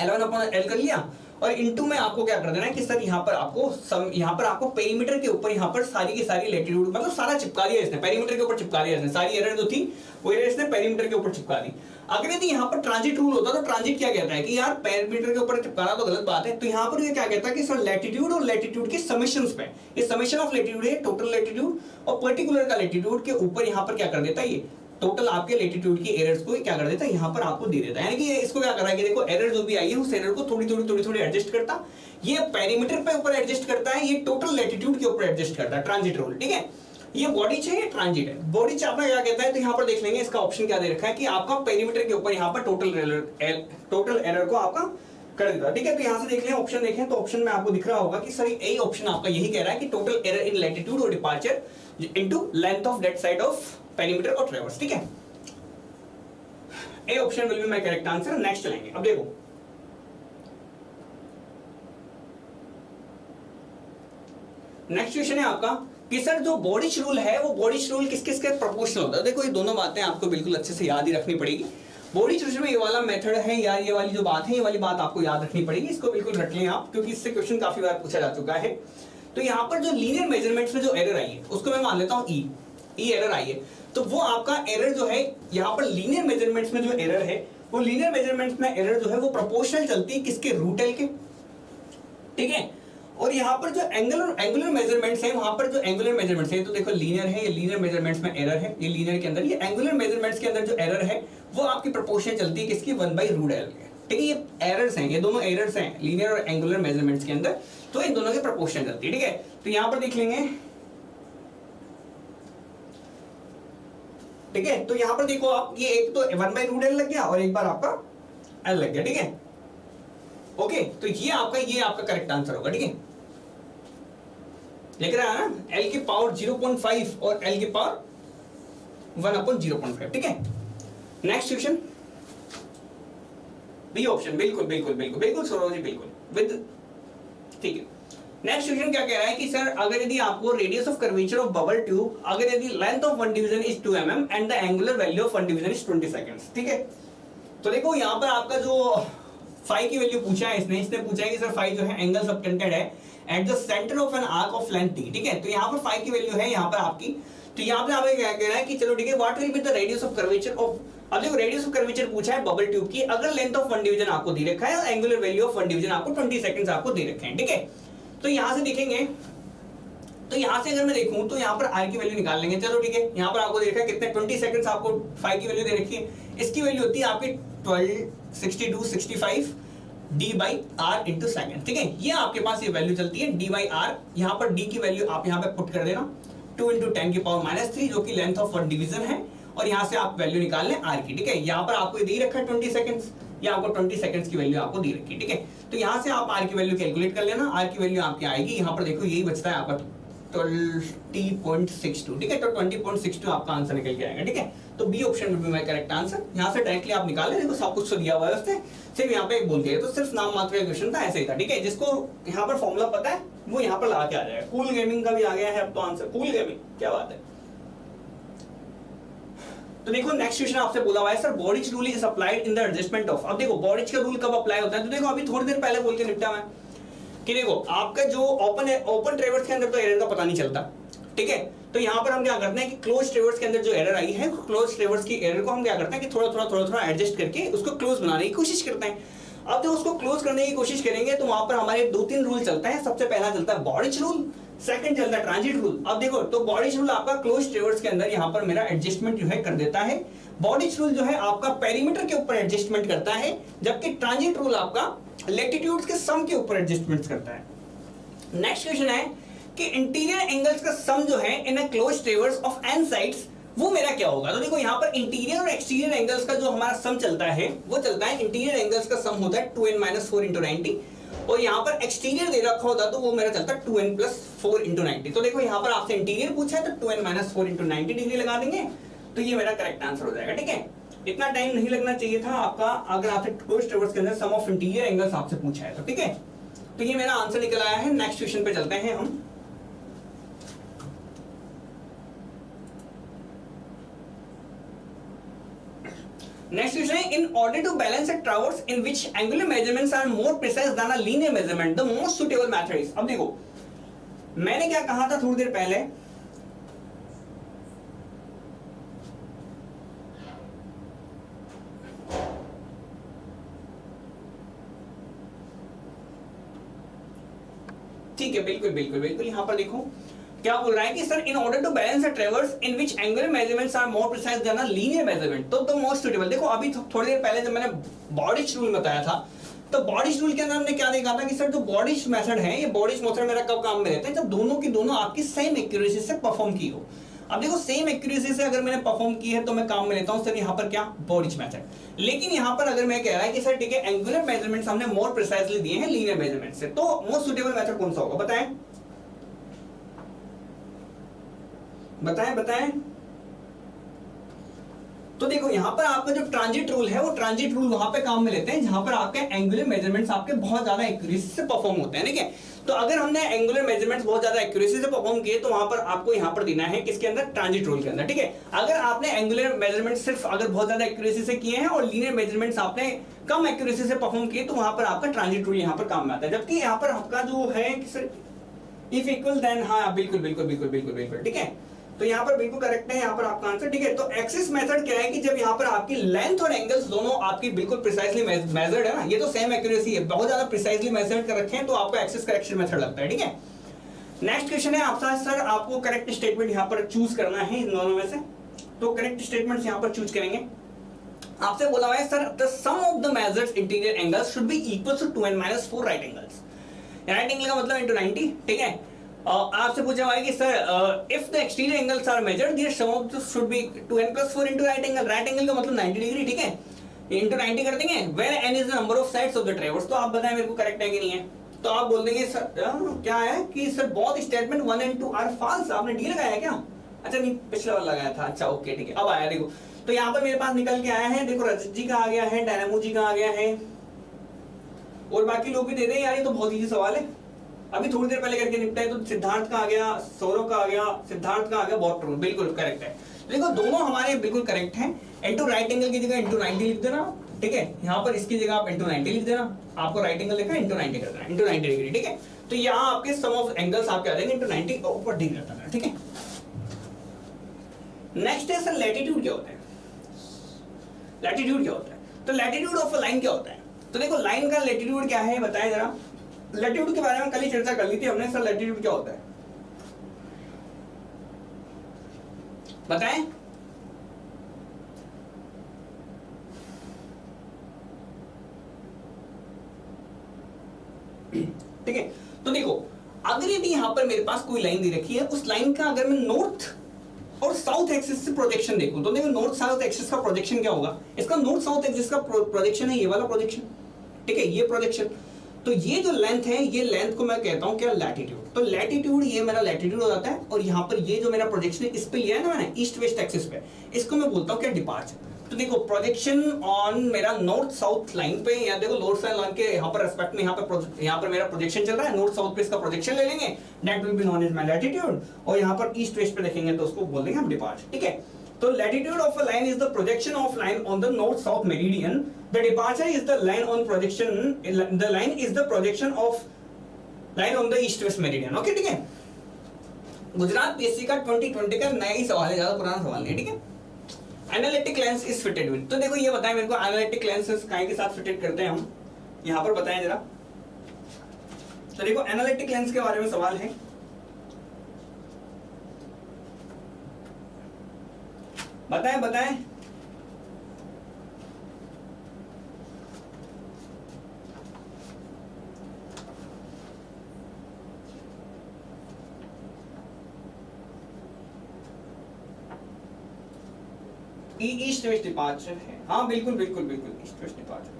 L1 अपॉन L कर लिया, और इनटू में आपको क्या कर देना है कि सर यहाँ पर आपको पेरीमीटर के ऊपर यहाँ पर सारी की सारी लैटिट्यूड मतलब सारा चिपका दिया इसने, पेरीमीटर के ऊपर चिपका दिया इसने, सारी एरर जो थी वो एरर इसने पेरीमीटर के ऊपर चिपका दी। अगर यदि यहाँ पर ट्रांजिट रूल होता तो ट्रांजिट क्या कहता है कि यार पेरीमीटर के ऊपर चिपकाना तो गलत बात है, तो यहाँ पर ये क्या कहता है कि सर लैटिट्यूड और लैटिट्यूड के समेशंस पे, ये समेशन ऑफ लैटिट्यूड है, टोटल लैटिट्यूड और पर्टिकुलर का लैटिट्यूड के ऊपर यहाँ पर क्या कर देता है, ये टोटल आपके लैटिट्यूड की एरर्स को क्या कर देता है यहाँ पर आपको दे देता है, यानी कि इसको क्या कर रहा है कि देखो एरर जो भी आई है उस एरर को थोड़ी एडजस्ट करता, ये पेरीमीटर पे ऊपर एडजस्ट करता है, ये टोटल लैटिट्यूड के ऊपर एडजस्ट करता है, ट्रांजिट रूल, ठीक है। ये बॉडीच है, ये ट्रांजिट है। बॉडीच आपका क्या कहता है, तो यहाँ पर देख लेंगे इसका ऑप्शन क्या दे रखा है कि आपका पेरीमीटर के ऊपर यहाँ पर टोटल एरर को आपका कर देता है, ठीक है। तो यहाँ से देख लें, ऑप्शन देखें तो ऑप्शन में आपको दिख रहा होगा कि सर यही ऑप्शन आपका यही कह रहा है कि टोटल एरर इन लैटिट्यूड और departure into length of that side of perimeter और ट्रेवर्स, ठीक है। A option will be my correct answer. Next चलेंगे। अब देखो नेक्स्ट क्वेश्चन है आपका कि सर जो बॉडिच रूल है वो बॉडिच रूल किस किस के प्रोपोर्शनल होता है। देखो ये दोनों बातें आपको बिल्कुल अच्छे से याद ही रखनी पड़ेगी। बॉडिच रूल में ये वाला मेथड है या ये वाली जो बात है, ये वाली बात आपको याद रखनी पड़ेगी, इसको बिल्कुल रख लें आप, क्योंकि इससे क्वेश्चन काफी बार पूछा जा चुका है। तो यहाँ पर जो लीनियर मेजरमेंट्स में जो एरर आई है उसको मैं मान लेता हूँ ई एरर आई है, तो वो आपका एरर जो है यहाँ पर लीनियर मेजरमेंट्स में जो एरर है, वो लीनियर मेजरमेंट्स में एरर जो है वो प्रोपोर्शनल चलती है किसके, रूट एल के, ठीक है। और यहाँ पर जो एंगुलर मेजरमेंट्स हैं, वहां पर जो एंगुलर मेजरमेंट्स हैं, तो देखो लीनियर है, ये लीनियर मेजरमेंट्स में एरर है, ये लीनियर के अंदर, ये एंगुलर मेजरमेंट्स के अंदर जो एरर है वो आपकी प्रोपोर्शन चलती है किसकी, 1/√L के, ठीक है। ये एरर्स हैं, ये दोनों एरर्स हैं लीनियर और एंगुलर मेजरमेंट्स के अंदर, तो इन दोनों की प्रोपोर्शन चलती है, ठीक है। तो यहाँ पर देख लेंगे, ठीक है। तो यहाँ पर देखो आप, ये एक तो 1/√L लग गया और एक बार आपका L लग गया, ठीक है। ओके, तो ये आपका करेक्ट आंसर होगा, ठीक है। लिख रहा है ना, L की पावर 0.5 और L की पावर 1/0.5, ठीक है। नेक्स्ट क्वेश्चन, बी ऑप्शन, बिल्कुल बिल्कुल बिल्कुल बिल्कुल सौरभ जी, बिल्कुल विद, ठीक है। नेक्स्ट क्वेश्चन क्या कह रहा है कि सर अगर यदि आपको radius of curvature of bubble tube, अगर यदि length of one division is 2 mm and the angular value of one division is 20 seconds, ठीक है। तो देखो यहाँ पर आपका जो फाई की वैल्यू पूछा है इसने पूछा है कि सर फाई जो है एंगल सबटेंडेड है at the centre of an arc of length T, ठीक है। तो यहाँ पर फाई की वैल्यू है यहाँ पर आपकी, तो यहाँ पे आपको क्या कह रहा है कि चलो ठीक है, what will be the radius of curvature of, अब देखो रेडियस ऑफ कर्वेचर पूछा है बबल ट्यूब की, अगर लेंथ ऑफ वन डिवीजन आपको दे रखा है और angular value of one division आपको 20 सेकंड्स आपको दे रखे हैं, ठीक है। तो यहां से देखेंगे, तो यहां से अगर मैं देखूं तो यहां पर r की वैल्यू निकाल लेंगे, चलो ठीक है। यहां पर आपको दे रखा है कितने 20 सेकंड्स आपको फाई की वैल्यू दे रखी है, इसकी वैल्यू होती है आपकी 12 62 65 d/r इंटू सेकंड, ठीक है। ये आपके पास ये वैल्यू चलती है d/r, यहां पर d की वैल्यू आप यहां पे पुट कर देना 2 × 10⁻³ जो कि लेंथ ऑफ वन डिवीजन है, और यहां से आप वैल्यू निकाल लें r की, ठीक है। यहां पर आपको दे रखा है 20 सेकंड्स, या आपको 20 सेकंड्स की वैल्यू आपको दी रखी है, ठीक है। तो यहां से आप r की वैल्यू कैलकुलेट कर लेना, r की वैल्यू आपकी आएगी, यहां पर देखो यही बचता है आपका 20.62, ठीक है। तो 20.62 आपका आंसर निकल के आएगा, ठीक है। तो बी ऑप्शन में भी मैं करेक्ट आंसर, यहां से डायरेक्टली आप निकाल लें, देखो सब कुछ तो दिया हुआ है उससे, सिर्फ यहाँ पे एक बोल दिया, तो सिर्फ नाम मात्र का क्वेश्चन था, ऐसे ही था, ठीक है। जिसको यहाँ पर फॉर्मूला पता है वो यहाँ पर लगा के आ जाएगा। कूल गेमिंग का भी आ गया है अब तो आंसर, कूल गेमिंग, क्या बात है। तो देखो नेक्स्ट क्वेश्चन आपसे बोला हुआ है sir Bowditch rule is applied in the adjustment of, अब देखो बॉडिच का रूल कब अप्लाई होता है, तो देखो अभी थोड़ी देर पहले बोल के निपटा मैं कि देखो आपका जो ओपन ट्रेवर्स के अंदर तो एरर का पता नहीं चलता, ठीक है। तो यहाँ पर हम क्या करते हैं कि क्लोज ट्रेवर्स के अंदर जो एरर आई है, क्लोज ट्रेवर्स की एरर को हम क्या करते हैं कि थोड़ा एडजस्ट करके उसको क्लोज बनाने की कोशिश करते हैं। अब जब उसको क्लोज करने की कोशिश करेंगे तो वहां पर हमारे 2-3 रूल चलता है। सबसे पहला चलता है बॉडिच रूल, सेकंड चलता है ट्रांजिट रूल। अब देखो तो बॉडिच रूल आपका क्लोज ट्रेवर्स के अंदर यहाँ पर मेरा एडजस्टमेंट जो है कर देता है, बॉडिच रूल जो है आपका पेरीमीटर के ऊपर एडजस्टमेंट करता है, जबकि ट्रांजिट रूल आपका लैटिट्यूड्स के सम के ऊपर एडजस्टमेंट करता है। नेक्स्ट क्वेश्चन है कि इंटीरियर एंगल्स का सम जो है in a close traverse of n sides वो मेरा क्या होगा। तो देखो यहाँ पर इंटीरियर और एक्सटीरियर एंगल्स का जो हमारा सम चलता है वो चलता है, इंटीरियर एंगल्स का सम होता है 2n-4 × 90 और यहाँ पर एक्सटीरियर दे रखा होता तो वो मेरा चलता है 2n+4 × 90। तो देखो यहाँ पर आपसे इंटीरियर पूछा है तो 2n-4 × 90 डिग्री लगा देंगे, तो ये मेरा करेक्ट आंसर हो जाएगा, ठीक है। इतना टाइम नहीं लगना चाहिए था आपका अगर आपसे क्लोज ट्रेवर्स के अंदर सम ऑफ इंटीरियर एंगल्स आपसे पूछा है तो, ठीक है। तो ये मेरा आंसर निकल आया है। नेक्स्ट क्वेश्चन पे चलते हैं हम। नेक्स्ट क्वेश्चन है in order to balance a traverse in which angular measurements are more precise than a linear measurement the most suitable method is. अब देखो मैंने क्या कहा था थोड़ी देर पहले, ठीक है, बिल्कुल बिल्कुल बिल्कुल। यहां पर देखो क्या बोल रहा है कि sir in order to balance a traverse in which angular measurements are more precise than a linear measurement तो द मोस्ट सुटेबल। देखो अभी थोड़ी देर पहले जब मैंने बॉडिच रूल बताया था तो बॉडिच रूल के अंदर हमने क्या देखा था कि सर जो बॉडिच मेथड है, ये बॉडिच मेथड मेरा कब काम में रहता है जब दोनों की दोनों आपकी सेम एक्यूरेसी से परफॉर्म की हो। अब देखो सेम एक्यूरेसी से अगर मैंने परफॉर्म की है तो मैं काम में लेता हूं सर यहाँ पर क्या बॉडिच मेथड। लेकिन यहाँ पर अगर मैं कह रहा है कि सर ठीक है एंगुलर मेजरमेंट्स हमने मोर प्रिसाइजली दिए हैं लीनियर मेजरमेंट से, तो मोस्ट सुटेबल मेथड कौन सा होगा बताएं बताएं बताएं। तो देखो यहां पर आपका जो ट्रांजिट रूल है वो ट्रांजिट रूल वहां पे काम में लेते हैं जहां पर आपके एंगुलर मेजरमेंट्स आपके बहुत ज्यादा एक्यूरेसी से परफॉर्म होते हैं, ठीक है। तो अगर हमने एंगुलर मेजरमेंट्स बहुत ज्यादा एक्यूरेसी से परफॉर्म किए तो वहां पर आपको यहां पर देना है किसके अंदर, ट्रांजिट रूल के अंदर, ठीक है। अगर आपने एंगुलर मेजरमेंट सिर्फ अगर बहुत ज्यादा एक्यूरेसी से किए हैं और लीनियर मेजरमेंट्स आपने कम एक्यूरेसी से परफॉर्म किए तो वहां पर आपका ट्रांजिट रूल यहां पर काम में आता है। जबकि यहां पर आपका जो है कि सर इफ इक्वल देन, हाँ बिल्कुल बिल्कुल बिल्कुल बिल्कुल बिल्कुल, ठीक है। तो यहाँ पर बिल्कुल करेक्ट है यहाँ पर आपका आंसर, ठीक है। तो एक्सिस मेथड क्या है कि जब यहाँ पर आपकी लेंथ और एंगल्स दोनों आपकी बिल्कुल प्रिसाइजली मेजर्ड है ना, ये तो सेम एक्यूरेसी है, बहुत ज्यादा प्रिसाइजली मेजर्ड कर रखे हैं तो आपको एक्सिस करेक्शन मेथड लगता है, ठीक है। नेक्स्ट क्वेश्चन है आपका सर आपको करेक्ट स्टेटमेंट यहाँ पर चूज करना है इन दोनों में से, तो करेक्ट स्टेटमेंट यहाँ पर चूज करेंगे। आपसे बोला हुआ है sir the sum of the measured interior angles should be equal to 2n-4 right angles. Right angle का मतलब इंटू 90, ठीक है। आपसे पूछा हुआ है कि sir if the exterior angles are measured their sum of the should be 2n+4 into right angle. Right angle का मतलब 90 डिग्री, ठीक है, इनटू 90 कर देंगे। Where n is the number of sides of the triangle. तो आप बताएं मेरे को करेक्ट है कि नहीं है। तो आप बोल देंगे सर क्या है कि sir both statement 1 and 2 are false. आपने डी लगाया है क्या? अच्छा नहीं, पिछला वाला लगाया था। अच्छा ओके ठीक है, अब आया देखो। तो यहाँ पर मेरे पास निकल के आया है, देखो रजत जी का आ गया है, डायनामो जी का आ गया है, और बाकी लोग भी दे दें यार, ये तो बहुत इजी सवाल है, अभी थोड़ी देर पहले करके निपटा है। तो सिद्धार्थ का आ गया, सौरभ का आ गया, सिद्धार्थ का आ गया, बहुत ट्रू, बिल्कुल करेक्ट है। देखो दोनों हमारे बिल्कुल करेक्ट हैं। इनटू राइट एंगल की जगह इनटू 90 लिख देना, ठीक है। यहाँ पर इसकी जगह आप इनटू 90 लिख देना, आपको राइट एंगल लिखा है इनटू 90 कर देना, इनटू 90 डिग्री, ठीक है। तो यहाँ आपके सम ऑफ एंगल्स आपके आ जाएंगे इनटू 90 ऊपर डी कर देना, ठीक है। नेक्स्ट है सर लैटिट्यूड क्या होता है। लैटिट्यूड क्या होता है? तो लैटिट्यूड ऑफ अ लाइन क्या होता है? तो देखो लाइन का लैटिट्यूड क्या है बताएं जरा। लैटिट्यूड के बारे में कल ही चर्चा कर ली थी हमने। सर लैटिट्यूड क्या होता है बताएं। ठीक है, तो देखो अगर यदि यहां पर मेरे पास कोई लाइन दे रखी है, उस लाइन का अगर मैं नॉर्थ और साउथ एक्सिस से प्रोजेक्शन देखूं, तो देखो नॉर्थ साउथ एक्सिस का प्रोजेक्शन क्या होगा। इसका नॉर्थ साउथ एक्सिस का प्रोजेक्शन है ये वाला प्रोजेक्शन, ठीक है, ये प्रोजेक्शन। तो ये जो लेंथ है, ये लेंथ को मैं कहता हूं क्या, लैटिट्यूड। तो लैटिट्यूड ये मेरा लैटिट्यूड हो जाता है, और यहाँ पर ये जो मेरा प्रोजेक्शन है इस पे लिया है ना मैंने, ईस्ट वेस्ट एक्सिस पे, इसको मैं बोलता हूँ क्या, डिपार्चर। तो देखो प्रोजेक्शन ऑन मेरा नॉर्थ साउथ लाइन पे, या देखो नॉर्थ साउथ लाइन के यहाँ पर रेस्पेक्ट में यहाँ पर मेरा प्रोजेक्शन चल रहा है, नॉर्थ साउथ पे इसका प्रोजेक्शन ले लेंगे, that will be known as my latitude. और यहाँ पर ईस्ट वेस्ट पे देखेंगे तो उसको बोल देंगे हम डिपार्चर, ठीक है। तो latitude of a line is the projection of line on the north south meridian. The departure is the line on projection, the line is the projection of line on the east west meridian. Okay, ठीक है। Gujarat PSC का 2020 का नया ही सवाल है, ज्यादा पुराना सवाल नहीं है, ठीक है। Analytic lens is fitted with. तो देखो ये बताएं मेरे को, एनालिटिक लेंसेस काहे के साथ फिटेड करते हैं हम, यहाँ पर बताएं जरा। तो देखो एनालिटिक लेंस के बारे में सवाल है, बताएं बताएं। ईस्ट वेस्ट डिपार्चर है, हाँ बिल्कुल बिल्कुल बिल्कुल ईस्ट वेस्ट डिपार्चर।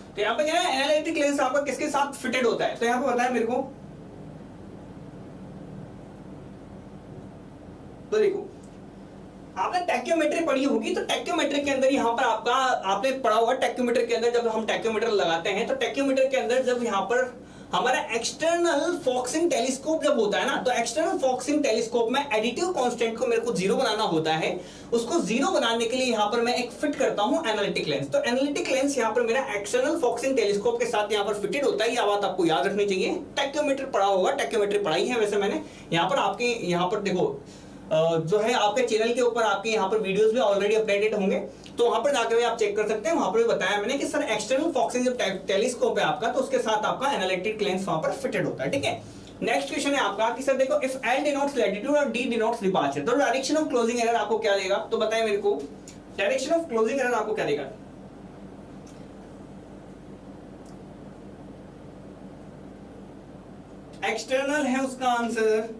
तो यहाँ पे क्या है, एनालिटिक लेंस आपका किसके साथ फिटेड होता है, तो यहाँ पे बताएं मेरे को। तो देखो आपने टैक्योमेट्री पढ़ी होगी, तो टैक्योमेट्री के अंदर यहाँ पर आपका आपने पढ़ा होगा, टैक्योमीटर के अंदर जब हम टैक्योमीटर लगाते हैं, तो टैक्योमीटर के अंदर जब यहाँ पर हमारा एक्सटर्नल फोकसिंग टेलीस्कोप जब होता है ना, तो एक्सटर्नल फोकसिंग टेलीस्कोप में एडिटिव कांस्टेंट को मेरे को जीरो बनाना होता है। उसको जीरो बनाने के लिए यहाँ पर मैं एक फिट करता हूँ एनालिटिक लेंस। तो एनालिटिक लेंस यहाँ पर मेरा एक्सटर्नल फोकसिंग टेलीस्कोप के साथ यहाँ पर फिटेड होता है। यह बात आपको याद रखनी चाहिए। टैक्योमीटर पढ़ा होगा, टैक्योमेट्री पढ़ाई है वैसे मैंने। यहाँ पर आपके यहाँ पर देखो जो है आपके चैनल के ऊपर आपके यहाँ पर वीडियोस भी ऑलरेडी अपडेटेड होंगे, तो वहां पर जाकर भी आप चेक कर सकते हैं। वहां पर भी बताया मैंने कि सर एक्सटर्नल फोकसिंग जब टेलीस्कोप है आपका, तो उसके साथ आपका एनालिटिक लेंस वहां पर फिटेड होता है, ठीक है। नेक्स्ट क्वेश्चन है आपका कि सर देखो इफ L डिनोट्स लैटिट्यूड और D डिनोट्स डिपार्चर, तो डायरेक्शन ऑफ क्लोजिंग एरर आपको क्या देगा, तो बताएं मेरे को डायरेक्शन ऑफ क्लोजिंग एरर आपको क्या देगा। एक्सटर्नल है उसका आंसर,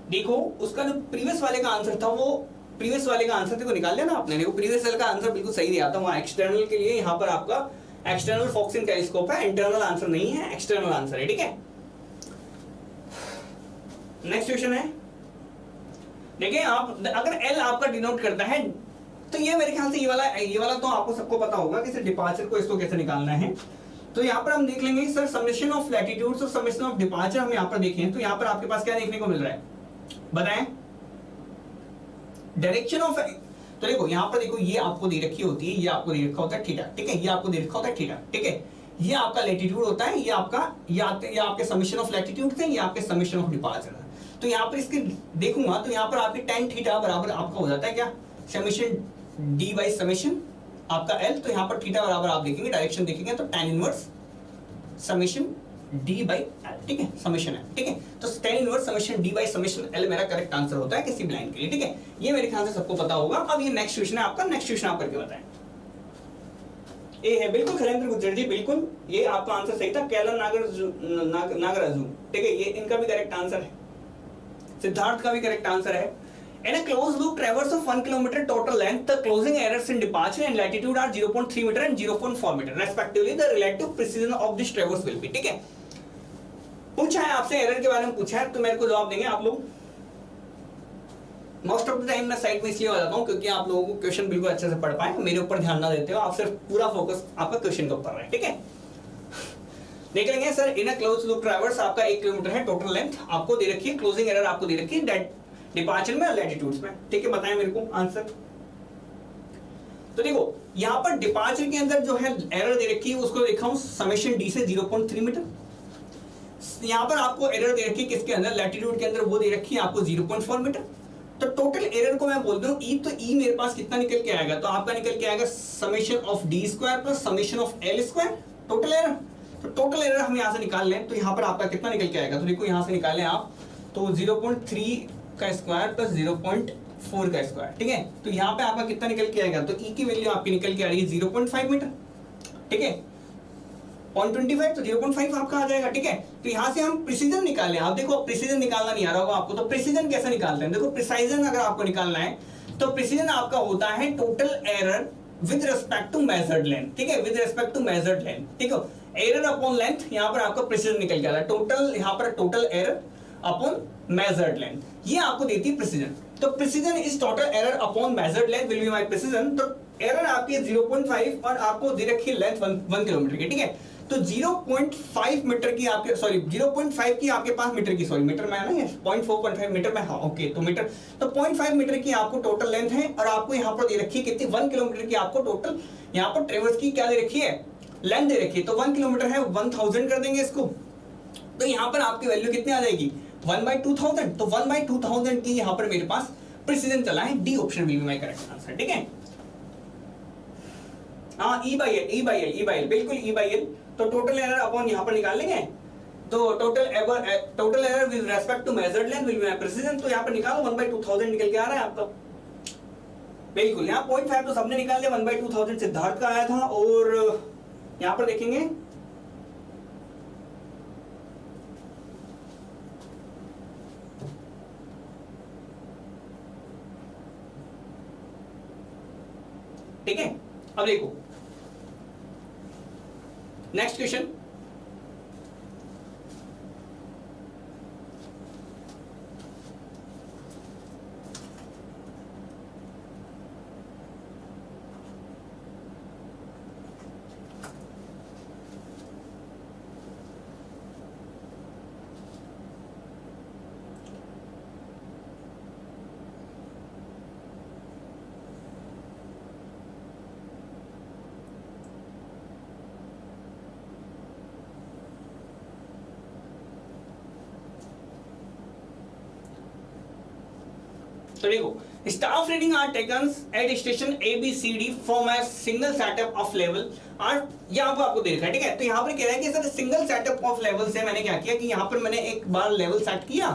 देखो उसका जो प्रीवियस वाले का आंसर था, वो प्रीवियस वाले का आंसर देखो निकाल लिया ना आपने। देखो प्रीवियस वाले का आंसर बिल्कुल सही दिया था वहां एक्सटर्नल के लिए। यहाँ पर आपका एक्सटर्नल फोकसिंग टेलीस्कोप है, इंटरनल आंसर नहीं है, एक्सटर्नल आंसर है, ठीक है। नेक्स्ट क्वेश्चन है, देखिए आप अगर L आपका डिनोट करता है, तो ये मेरे ख्याल से ये वाला तो आपको सबको पता होगा कि डिपार्चर को इसको कैसे निकालना है। तो यहाँ पर हम देख लेंगे सर समेशन ऑफ लैटिट्यूड और समेशन ऑफ डिपार्चर हम यहाँ पर देखें, तो यहाँ पर आपके पास क्या देखने को मिल रहा है बताएं। डायरेक्शन ऑफ, तो देखो यहाँ पर देखो ये आपको दे रखी होती है, ये आपको दे रखा होता है थीटा, ठीक है, ये आपको दे रखा होता है थीटा, ठीक है। ये आपका लैटिट्यूड होता है, ये आपका ये आपके समेशन ऑफ लैटिट्यूड थे, ये आपके समेशन ऑफ डिपार्चर। तो यहाँ पर इसके देखूंगा तो यहाँ पर आपके tan थीटा बराबर आपका हो जाता है क्या, समेशन D बाई समेशन आपका L। तो यहाँ पर थीटा बराबर आप देखेंगे, डायरेक्शन देखेंगे तो tan inverse summation D by L, ठीक है, समेशन है, ठीक है। तो tan inverse summation D by summation L मेरा करेक्ट आंसर होता है किसी भी लाइन के लिए, ठीक है। ये मेरे ख्याल से सबको पता होगा। अब ये नेक्स्ट क्वेश्चन है आपका, नेक्स्ट क्वेश्चन आप करके बताएं। ए है बिल्कुल खलेंद्र गुज्जर जी, बिल्कुल ये आपका आंसर सही था, कैलन नागराजू, ठीक है, ये इनका भी करेक्ट आंसर है, सिद्धार्थ का भी करेक्ट आंसर है। In a closed loop traverse of 1 kilometer total length, the closing errors in departure and latitude are 0.3 meter and 0.4 meter respectively. The relative precision of this traverse will be, ठीक है। पूछा है आपसे error के बारे में पूछा है, तो मेरे को जवाब देंगे आप लोग। मोस्ट ऑफ द टाइम मैं साइड में इसलिए आ जाता हूँ क्योंकि आप लोगों को क्वेश्चन बिल्कुल अच्छे से पढ़ पाए, मेरे ऊपर ध्यान ना देते हो, आप सिर्फ पूरा फोकस आपका क्वेश्चन के ऊपर है, ठीक है। देख लेंगे sir, in a close loop traverse आपका 1 किलोमीटर है टोटल लेंथ, आपको दे रखी है, क्लोजिंग एरर आपको दे रखी है डिपार्चर में और लैटिट्यूड्स में, ठीक है। बताएं मेरे को आंसर। तो देखो यहां पर डिपार्चर के अंदर जो है एरर दे रखी है उसको देखा हूं समेशन डी से 0.3 मीटर। यहां पर आपको एरर दे रखी है किसके अंदर, लैटिट्यूड के अंदर, वो दे रखी है आपको 0.4 मीटर। तो टोटल एरर को मैं बोलता हूं ई, तो ई मेरे पास कितना निकल के आएगा, तो आपका निकल के आएगा summation of D square plus summation of L square, total error. तो टोटल एरर हम यहां से निकाल लें तो यहां पर आपका कितना निकल के आएगा, तो देखो यहां से निकालें आप तो 0.3 का स्क्वायर प्लस 0.4 का स्क्वायर, ठीक है। तो यहाँ पे आपका कितना निकल के आएगा, तो ई की वैल्यू आपकी निकल के आ रही है 0.5 मीटर, ठीक है। 0.25 तो 0.5 आपका आ जाएगा, ठीक है। तो यहाँ से हम प्रिसीजन निकालें, आप देखो प्रिसीजन निकालना नहीं आ रहा होगा आपको, तो प्रिसीजन कैसे निकालते हैं, देखो प्रिसाइजन अगर आपको निकालना है तो प्रिसीजन आपका होता है total error with respect to measured length, ठीक है, with respect to measured length, ठीक है। एरर अपॉन लेंथ, यहाँ पर आपका प्रिसीजन निकल के आ रहा है, टोटल यहाँ पर total error upon measured length, ये आपको देती है प्रिसीजन। तो precision is total error upon measured length will be my precision. तो एरर आपकी है 0.5 और आपको दे रखी है लेंथ 1 किलोमीटर की, ठीक है। तो 0.5 मीटर की आपके, सॉरी 0.5 की आपके पास मीटर की, सॉरी मीटर में है ना, ये 0.4.5 मीटर में, हाँ ओके, तो मीटर, तो 0.5 मीटर की आपको टोटल लेंथ है और आपको यहाँ पर दे रखी है कितनी, 1 किलोमीटर की आपको टोटल यहाँ पर ट्रेवर्स की क्या दे रखी है, लेंथ दे रखी है। तो 1 किलोमीटर है, 1000 कर देंगे इसको, तो यहाँ पर आपकी वैल्यू कितनी आ जाएगी, 1/2000। तो 1/2000 की यहाँ पर मेरे पास प्रिसीजन चला है, D option will be my correct answer, ठीक है। हाँ E/L बिल्कुल E/L। तो टोटल एरर अपॉन यहाँ पर निकाल लेंगे, तो total error with respect to measured length will be my precision. तो यहाँ पर निकालो 1/2000 निकल के आ रहा है आपका, बिल्कुल। यहाँ 0.5 तो सबने निकाल लिया, 1/2000 सिद्धार्थ का आया था। और यहाँ पर देखेंगे ठीक है। अब देखो नेक्स्ट क्वेश्चन, तो देखो staff reading are taken at station ABCD from a single setup of level are, यहाँ पर आपको दे रखा है, ठीक है। तो यहाँ पर कह रहा है कि sir single setup of level से मैंने क्या किया कि यहाँ पर मैंने एक बार लेवल सेट किया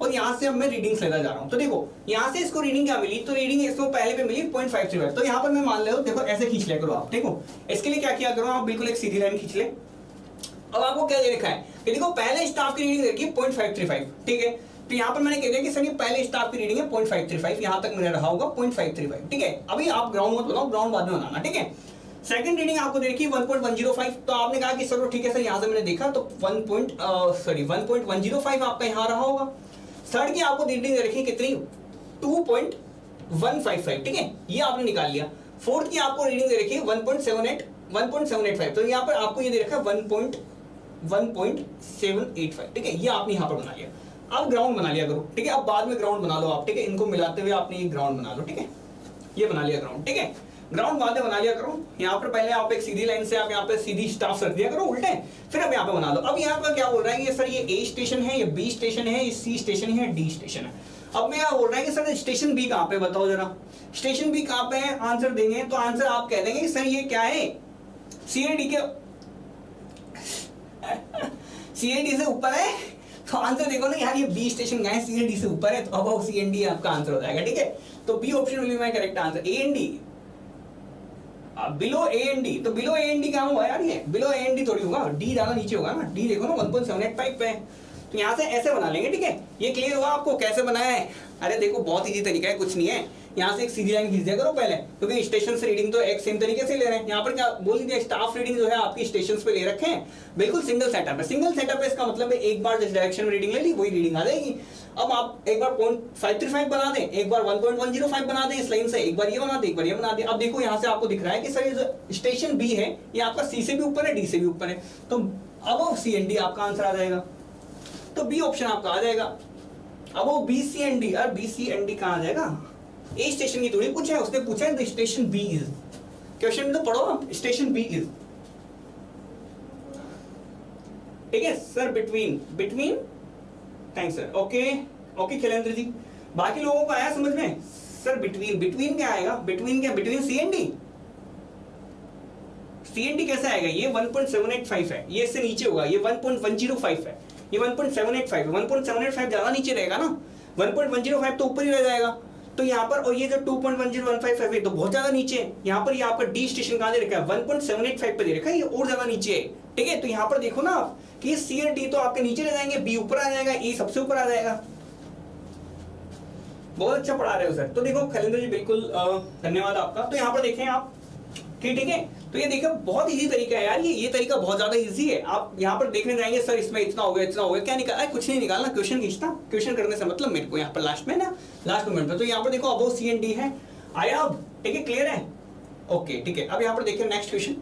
और यहाँ से अब मैं रीडिंग्स लेता जा रहा हूँ। तो देखो यहाँ से इसको रीडिंग क्या मिली, तो रीडिंग इसको पहले पे मिली 0.535। तो यहाँ पर मैं मान लो, देखो ऐसे खींच लिया करो आप, देखो इसके लिए क्या किया करो आप, बिल्कुल एक सीधी लाइन खींच ले। अब आपको क्या दे रखा है कि देखो पहले स्टाफ की रीडिंग देखिए 0.535, ठीक है। तो यहाँ पर मैंने कह दिया कि सर ये पहले स्टाफ की रीडिंग है 0.535, यहाँ तक मैंने रहा होगा 0.535, ठीक है। अभी आप ग्राउंड मत बनाओ, ग्राउंड बाद में बनाना, ठीक है। सेकंड रीडिंग आपको देखी 1.105। तो आपने कहा कि सर ठीक है सर, यहाँ से मैंने देखा तो 1.105 आपका यहाँ रहा होगा। थर्ड की आपको रीडिंग रखी कितनी, 2.155, ठीक है, ये आपने निकाल लिया। फोर्थ की आपको रीडिंग दे रखी है 1.785। तो यहाँ पर आपको ये दे रखा है 1.785, ठीक है, ये आपने यहाँ पर बना लिया। अब ग्राउंड बना लिया करो, ठीक है। अब बाद में ग्राउंड बना लो आप, ठीक है, इनको मिलाते हुए आपने ये ग्राउंड बना लो, ठीक है, ये बना लिया ग्राउंड, ठीक है। ग्राउंड बाद में बना लिया करो। यहाँ पर पहले आप एक सीधी लाइन से आप यहाँ पे सीधी स्टाफ रख दिया करो उल्टे, फिर अब यहाँ पे बना लो। अब यहाँ पर क्या बोल रहा है कि सर ये A स्टेशन है, ये B स्टेशन है, ये C स्टेशन है, D स्टेशन है। अब मैं यहाँ बोल रहा है कि सर स्टेशन B कहाँ पे, बताओ जरा स्टेशन B कहाँ पे है, आंसर देंगे तो आंसर आप कह देंगे सर ये क्या है, CAD के CND से ऊपर है तो आंसर देखो ना यार, ये बी स्टेशन गए CND से ऊपर है तो अब CND आपका आंसर हो जाएगा, ठीक है। तो B option will be my correct answer. AND below AND, तो बिलो AND कहाँ हुआ यार, ये बिलो AND थोड़ी होगा, डी ज्यादा नीचे होगा ना, डी देखो ना 1.785 पे, तो यहाँ से ऐसे बना लेंगे, ठीक है। ये क्लियर हुआ आपको कैसे बनाया है? अरे देखो बहुत इजी तरीका है, कुछ नहीं है, यहाँ से एक सीधी लाइन खींच दिया करो पहले, क्योंकि स्टेशन से रीडिंग तो एक सेम तरीके से ले रहे हैं। यहाँ पर क्या बोल दीजिए, स्टाफ रीडिंग जो है आपकी स्टेशन पे ले रखे हैं, बिल्कुल सिंगल सेटअप है। सिंगल सेटअप है इसका मतलब है एक बार जिस डायरेक्शन में रीडिंग ले ली वही रीडिंग आ जाएगी। अब आप एक बार 0.535 बना दें, एक बार 1.105 बना दें इस लाइन से, एक बार ये बना दें, एक बार ये बना दें। अब देखो यहाँ से आपको दिख रहा है कि सर ये जो स्टेशन बी है ये आपका सी से भी ऊपर है, डी से भी ऊपर है, तो अब CND आपका आंसर आ जाएगा, तो बी ऑप्शन आपका आ जाएगा। अब वो BCND, और BCND कहाँ आ जाएगा? ए स्टेशन की थोड़ी पूछा है, उसने पूछा है the station B is, question में तो पढ़ो आप, स्टेशन बी इज, ठीक है sir. Between thanks sir, okay Khilendra ji, बाकी लोगों को आया समझ में? सर बिटवीन क्या आएगा? बिटवीन CND कैसे आएगा? ये 1.785 है, ये इससे नीचे होगा, ये 1.105 है, ये 1.785 है, 1.785 ज्यादा नीचे रहेगा ना, 1.105 तो ऊपर ही रह जाएगा। तो यहाँ पर, और ये जो 2.1015 है तो बहुत ज्यादा नीचे है। यहाँ पर ये आपका डी स्टेशन कहाँ दे रखा है? 1.785 पे दे रखा है, ये और ज्यादा नीचे है, ठीक है। तो यहाँ पर देखो ना आप कि सी और डी तो आपके नीचे रह जाएंगे, बी ऊपर आ जाएगा, ई सबसे ऊपर आ जाएगा। बहुत अच्छा पढ़ा रहे हो सर। तो देखो खलेंद्र जी बिल्कुल धन्यवाद आपका। तो यहाँ पर देखें आप कि ठीक है, तो ये देखो बहुत इजी तरीका है यार, ये तरीका बहुत ज्यादा इजी है। आप यहाँ पर देखने जाएंगे सर इसमें इतना हो गया, क्या निकाला? कुछ नहीं निकालना, क्वेश्चन खींचना, क्वेश्चन करने से मतलब मेरे को यहाँ पर लास्ट में ना, लास्ट मोमेंट पे। तो यहाँ पर देखो अबोव CND है, आया अब, ठीक है, क्लियर है, ओके ठीक है। अब यहाँ पर देखिए नेक्स्ट क्वेश्चन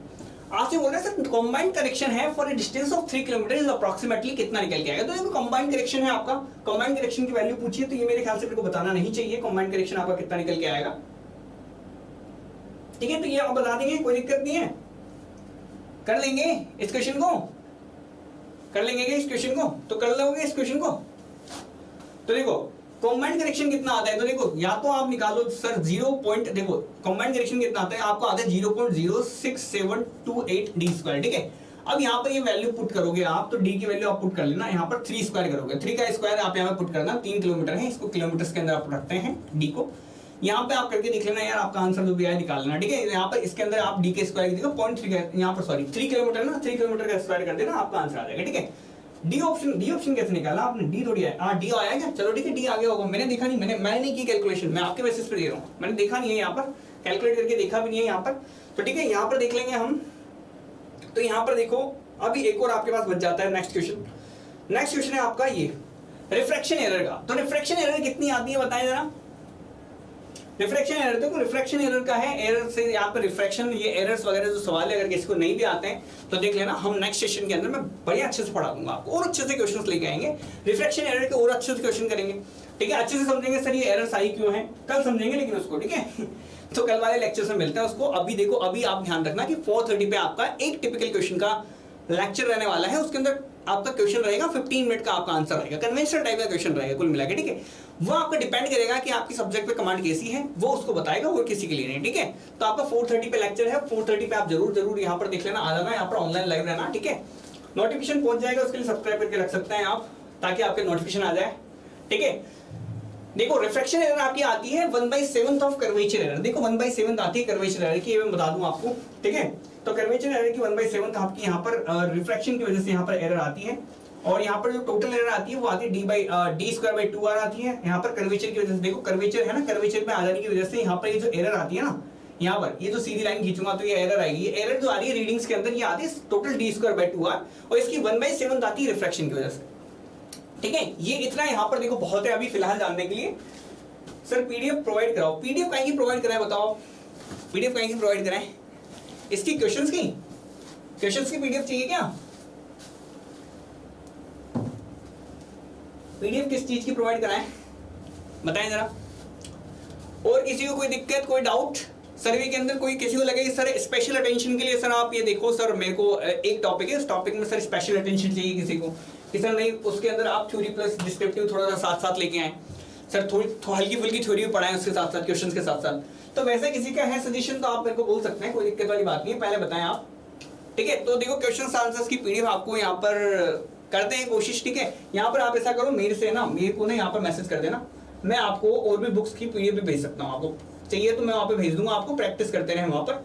आपसे बोल रहे हैं सर कंबाइंड करेक्शन है for a distance of 3 kilometre is approximately कितना निकल के आएगा? तो देखो कंबाइंड करेक्शन है आपका, कंबाइंड करेक्शन की वैल्यू पूछिए तो ये मेरे ख्याल से मेरे को बताना नहीं चाहिए कंबाइंड करेक्शन आपका कितना निकल के आएगा, ठीक है। तो ये आप बता देंगे, कोई दिक्कत नहीं है, कर लेंगे इस क्वेश्चन को, कर लेंगे इस क्वेश्चन को, तो कर लोगे इस क्वेश्चन को। तो देखो कंबाइंड करेक्शन कितना आता है, तो देखो या तो आप निकालो सर 0 पॉइंट, देखो कंबाइंड करेक्शन कितना आता है आपको, आता है 0.06728 डी स्क्वायर, ठीक है। अब यहाँ पर ये वैल्यू पुट करोगे आप, तो डी की वैल्यू आप पुट कर लेना, यहाँ पर 3 स्क्वायर करोगे, 3 का स्क्वायर आप यहाँ पर पुट करना, 3 किलोमीटर है, इसको किलोमीटर के अंदर आप रखते हैं डी को, यहाँ पे आप करके देख लेना यार, आपका आंसर जो भी आया निकाल लेना, ठीक है। यहाँ पर इसके अंदर आप डी के स्क्वायर देखो 0.3 यहाँ पर, सॉरी 3 किलोमीटर ना, 3 किलोमीटर का स्क्वायर कर देना, आपका आंसर आ जाएगा, ठीक है। डी ऑप्शन कैसे निकाला आपने? डी थोड़ी आया, हाँ डी आया क्या? चलो ठीक है, डी आ गया होगा, मैंने देखा नहीं, मैंने नहीं की कैलकुलेशन, मैं आपके बेसिस पे दे रहा हूँ, मैंने देखा नहीं है यहाँ पर, कैलकुलेट करके देखा भी नहीं है यहाँ पर, तो ठीक है यहाँ पर देख लेंगे हम। तो यहाँ पर देखो अभी एक और आपके पास बच जाता है नेक्स्ट क्वेश्चन। नेक्स्ट क्वेश्चन है आपका ये रिफ्रैक्शन एरर का। तो रिफ्रैक्शन एरर कितनी आती है बताएं जरा। रिफ्रैक्शन एरर, देखो रिफ्रैक्शन एरर का है, एरर से यहाँ पर रिफ्रैक्शन, ये एरर्स वगैरह जो सवाल है अगर किसी को नहीं भी आते हैं तो देख लेना, हम नेक्स्ट सेशन के अंदर मैं बड़े अच्छे से पढ़ा दूंगा आपको, और अच्छे से क्वेश्चंस लेके आएंगे रिफ्रैक्शन एरर के, और अच्छे से क्वेश्चन करेंगे, ठीक है। अच्छे से समझेंगे सर ये एरर्स आई क्यों है, कल समझेंगे लेकिन उसको, ठीक है। तो कल वाले लेक्चर में मिलते हैं उसको। अभी देखो अभी आप ध्यान रखना कि 4:30 पे आपका एक टिपिकल क्वेश्चन का लेक्चर रहने वाला है, उसके अंदर आपका क्वेश्चन रहेगा 15 मिनट का, आपका आंसर रहेगा, कन्वेंशनल टाइप का क्वेश्चन रहेगा कुल मिला के, ठीक है। वो आपका डिपेंड करेगा कि आपकी सब्जेक्ट पे कमांड कैसी है, वो उसको बताएगा, वो किसी के लिए नहीं, ठीक है। तो आपका 4:30 पे लेक्चर है, 4:30 पे आप जरूर यहाँ पर देख लेना, आ जाना यहाँ पर, ऑनलाइन लाइव रहना, ठीक है। नोटिफिकेशन पहुंच जाएगा, उसके लिए सब्सक्राइब करके रख सकते हैं आप, ताकि आपके नोटिफिकेशन आ जाए, ठीक है। देखो रिफ्रैक्शन एरर आपकी आती है 1/7 ऑफ कर्वेचर एरर। देखो 1/7 आती है कर्वेचर एरर की, ये मैं बता दूं आपको, ठीक है। तो कर्वेचर एरर की 1/7 आपकी यहाँ पर रिफ्रैक्शन की वजह से यहाँ पर एरर आती है, और यहाँ पर जो टोटल एरर आती है वो आती है d/2r आती है। यहाँ पर कर्वेचर की वजह से, देखो कर्वेचर है ना, कर्वेचर में आ जाने की वजह से यहाँ पर ये जो एरर आती है ना, यहाँ पर ये जो सीधी लाइन खींचूंगा तो ये एरर आएगी। ये एरर जो आ रही है रीडिंग्स के अंदर, ये आती है टोटल d/2r, और इसकी 1/7 आती है रिफ्रैक्शन की वजह से, ठीक है। ये इतना यहाँ पर देखो बहुत है अभी फिलहाल जानने के लिए। सर पीडीएफ प्रोवाइड कराओ, पीडीएफ कहीं की प्रोवाइड कराए बताओ, पीडीएफ कहीं की प्रोवाइड कराएं, इसकी क्वेश्चंस की पीडीएफ चाहिए क्या? पीडीएफ किस चीज की प्रोवाइड कराएं बताएं जरा। और किसी को कोई दिक्कत, कोई डाउट सर्वे के अंदर, कोई किसी को लगे सर स्पेशल अटेंशन के लिए सर आप ये देखो सर मेरे को एक टॉपिक है, उस टॉपिक में सर स्पेशल अटेंशन चाहिए किसी को, कि सर नहीं उसके अंदर आप थ्योरी प्लस डिस्क्रिप्टिव थोड़ा सा साथ साथ लेके आए सर, थोड़ी हल्की फुल्की थ्योरी भी पढ़ाएं उसके साथ साथ क्वेश्चंस के साथ साथ। तो वैसे किसी का है सजेशन तो आप मेरे को बोल सकते हैं, कोई दिक्कत वाली बात नहीं है, पहले बताएं आप, ठीक है। तो देखो क्वेश्चंस आंसर्स की पीडीएफ आपको यहाँ पर करते हैं कोशिश, ठीक है। यहाँ पर आप ऐसा करो, मेरे से ना, मेरे को ना यहाँ पर मैसेज कर देना, मैं आपको और भी बुक्स की पीडीएफ भी भेज सकता हूँ, आपको चाहिए तो मैं वहाँ पे भेज दूंगा, आपको प्रैक्टिस करते रहे वहाँ पर।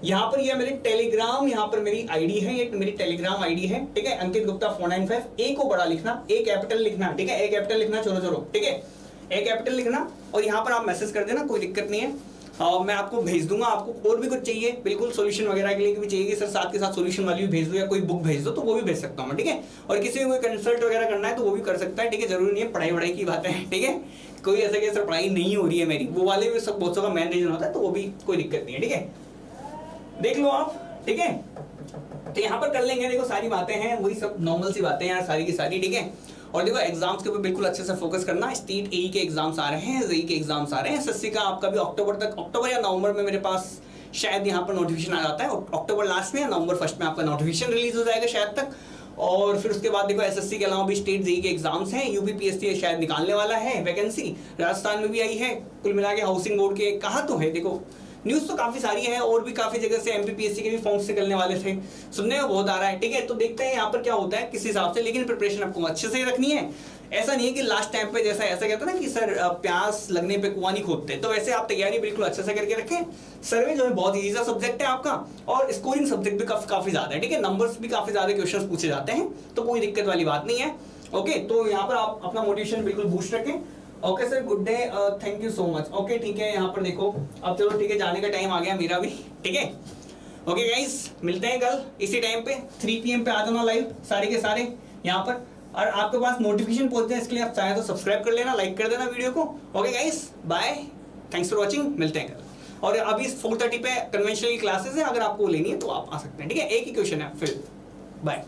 यहाँ पर ये मेरी टेलीग्राम, यहाँ पर मेरी आईडी है, ये मेरी टेलीग्राम आईडी है, ठीक है, अंकित गुप्ता 495। ए को बड़ा लिखना, ए कैपिटल लिखना, ठीक है, ए कैपिटल लिखना, चलो ठीक है, ए कैपिटल लिखना, और यहाँ पर आप मैसेज कर देना, कोई दिक्कत नहीं है। मैं आपको भेज दूंगा। आपको और भी कुछ चाहिए बिल्कुल सोल्यूशन वगैरह के लिए भी चाहिए कि सर साथ के साथ सोल्यूशन वाली भी भेज दो या कोई बुक भेज दो, तो वो भी भेज सकता हूँ मैं, ठीक है। और किसी को कोई कंसल्ट वगैरह करना है तो वो भी कर सकता है, ठीक है, जरूरी नहीं है पढ़ाई वढ़ाई की बात है, ठीक है। कोई ऐसा कि सर पढ़ाई नहीं हो रही है मेरी, वो वाले भी सब बहुत का मेन रीजन होता है, तो वो भी कोई दिक्कत नहीं है, ठीक है, देख लो आप, ठीक है। तो यहाँ पर कर लेंगे, देखो सारी बातें हैं वही सब नॉर्मल सी बातें हैं सारी की सारी, ठीक है। और देखो एग्जाम्स के ऊपर बिल्कुल अच्छे से फोकस करना। स्टेट एई के एग्जाम्स आ रहे हैं, जेई के एग्जाम्स आ रहे हैं, एसएससी का आपका भी अक्टूबर तक, अक्टूबर या नवंबर में मेरे पास शायद यहाँ पर नोटिफिकेशन आ जाता है, अक्टूबर लास्ट में या नवंबर फर्स्ट में आपका नोटिफिकेशन रिलीज हो जाएगा शायद तक। और फिर उसके बाद देखो एसएससी के अलावा भी स्टेट जेई के एग्जाम्स हैं, यूपीपीएससी शायद निकालने वाला है वैकेंसी, राजस्थान में भी आई है, कुल मिला के हाउसिंग बोर्ड के कहा तो है, देखो न्यूज़ तो काफी सारी है, और भी काफी जगह से एमपीपीएससी के भी फॉर्म्स निकलने वाले थे, सुनने में बहुत आ रहा है, ठीक है। तो देखते हैं यहाँ पर क्या होता है किस हिसाब से, लेकिन प्रिपरेशन आपको अच्छे से ही रखनी है। ऐसा नहीं है कि लास्ट टाइम पे जैसा ऐसा कहता ना कि सर प्यास लगने पे कुआं नहीं खोदते, तो वैसे आप तैयारी बिल्कुल अच्छे से करके रखें। सर्वे जो है बहुत इजी सा सब्जेक्ट है आपका, और स्कोरिंग सब्जेक्ट भी काफी ज्यादा है, ठीक है, नंबर्स भी काफी ज्यादा क्वेश्चंस पूछे जाते हैं, तो कोई दिक्कत वाली बात नहीं है। ओके, तो यहाँ पर आप अपना मोटिवेशन बिल्कुल बूस्ट रखें। Okay sir, good day, thank you so much. Okay ठीक है, यहाँ पर देखो अब चलो ठीक है, जाने का टाइम आ गया मेरा भी, ठीक है। ओके गाइस, मिलते हैं कल इसी टाइम पे 3 PM पे आ जाना लाइव सारे के सारे यहाँ पर, और आपके पास नोटिफिकेशन पहुंच जाए इसके लिए आप चाहें तो सब्सक्राइब कर लेना, लाइक कर देना वीडियो को। Okay guys, bye, thanks for watching, मिलते हैं कल। और अभी 4:30 पे कन्वेंशनल क्लासेस है, अगर आपको लेनी है तो आप आ सकते हैं, ठीक है, एक ही क्वेश्चन है फिर, बाय।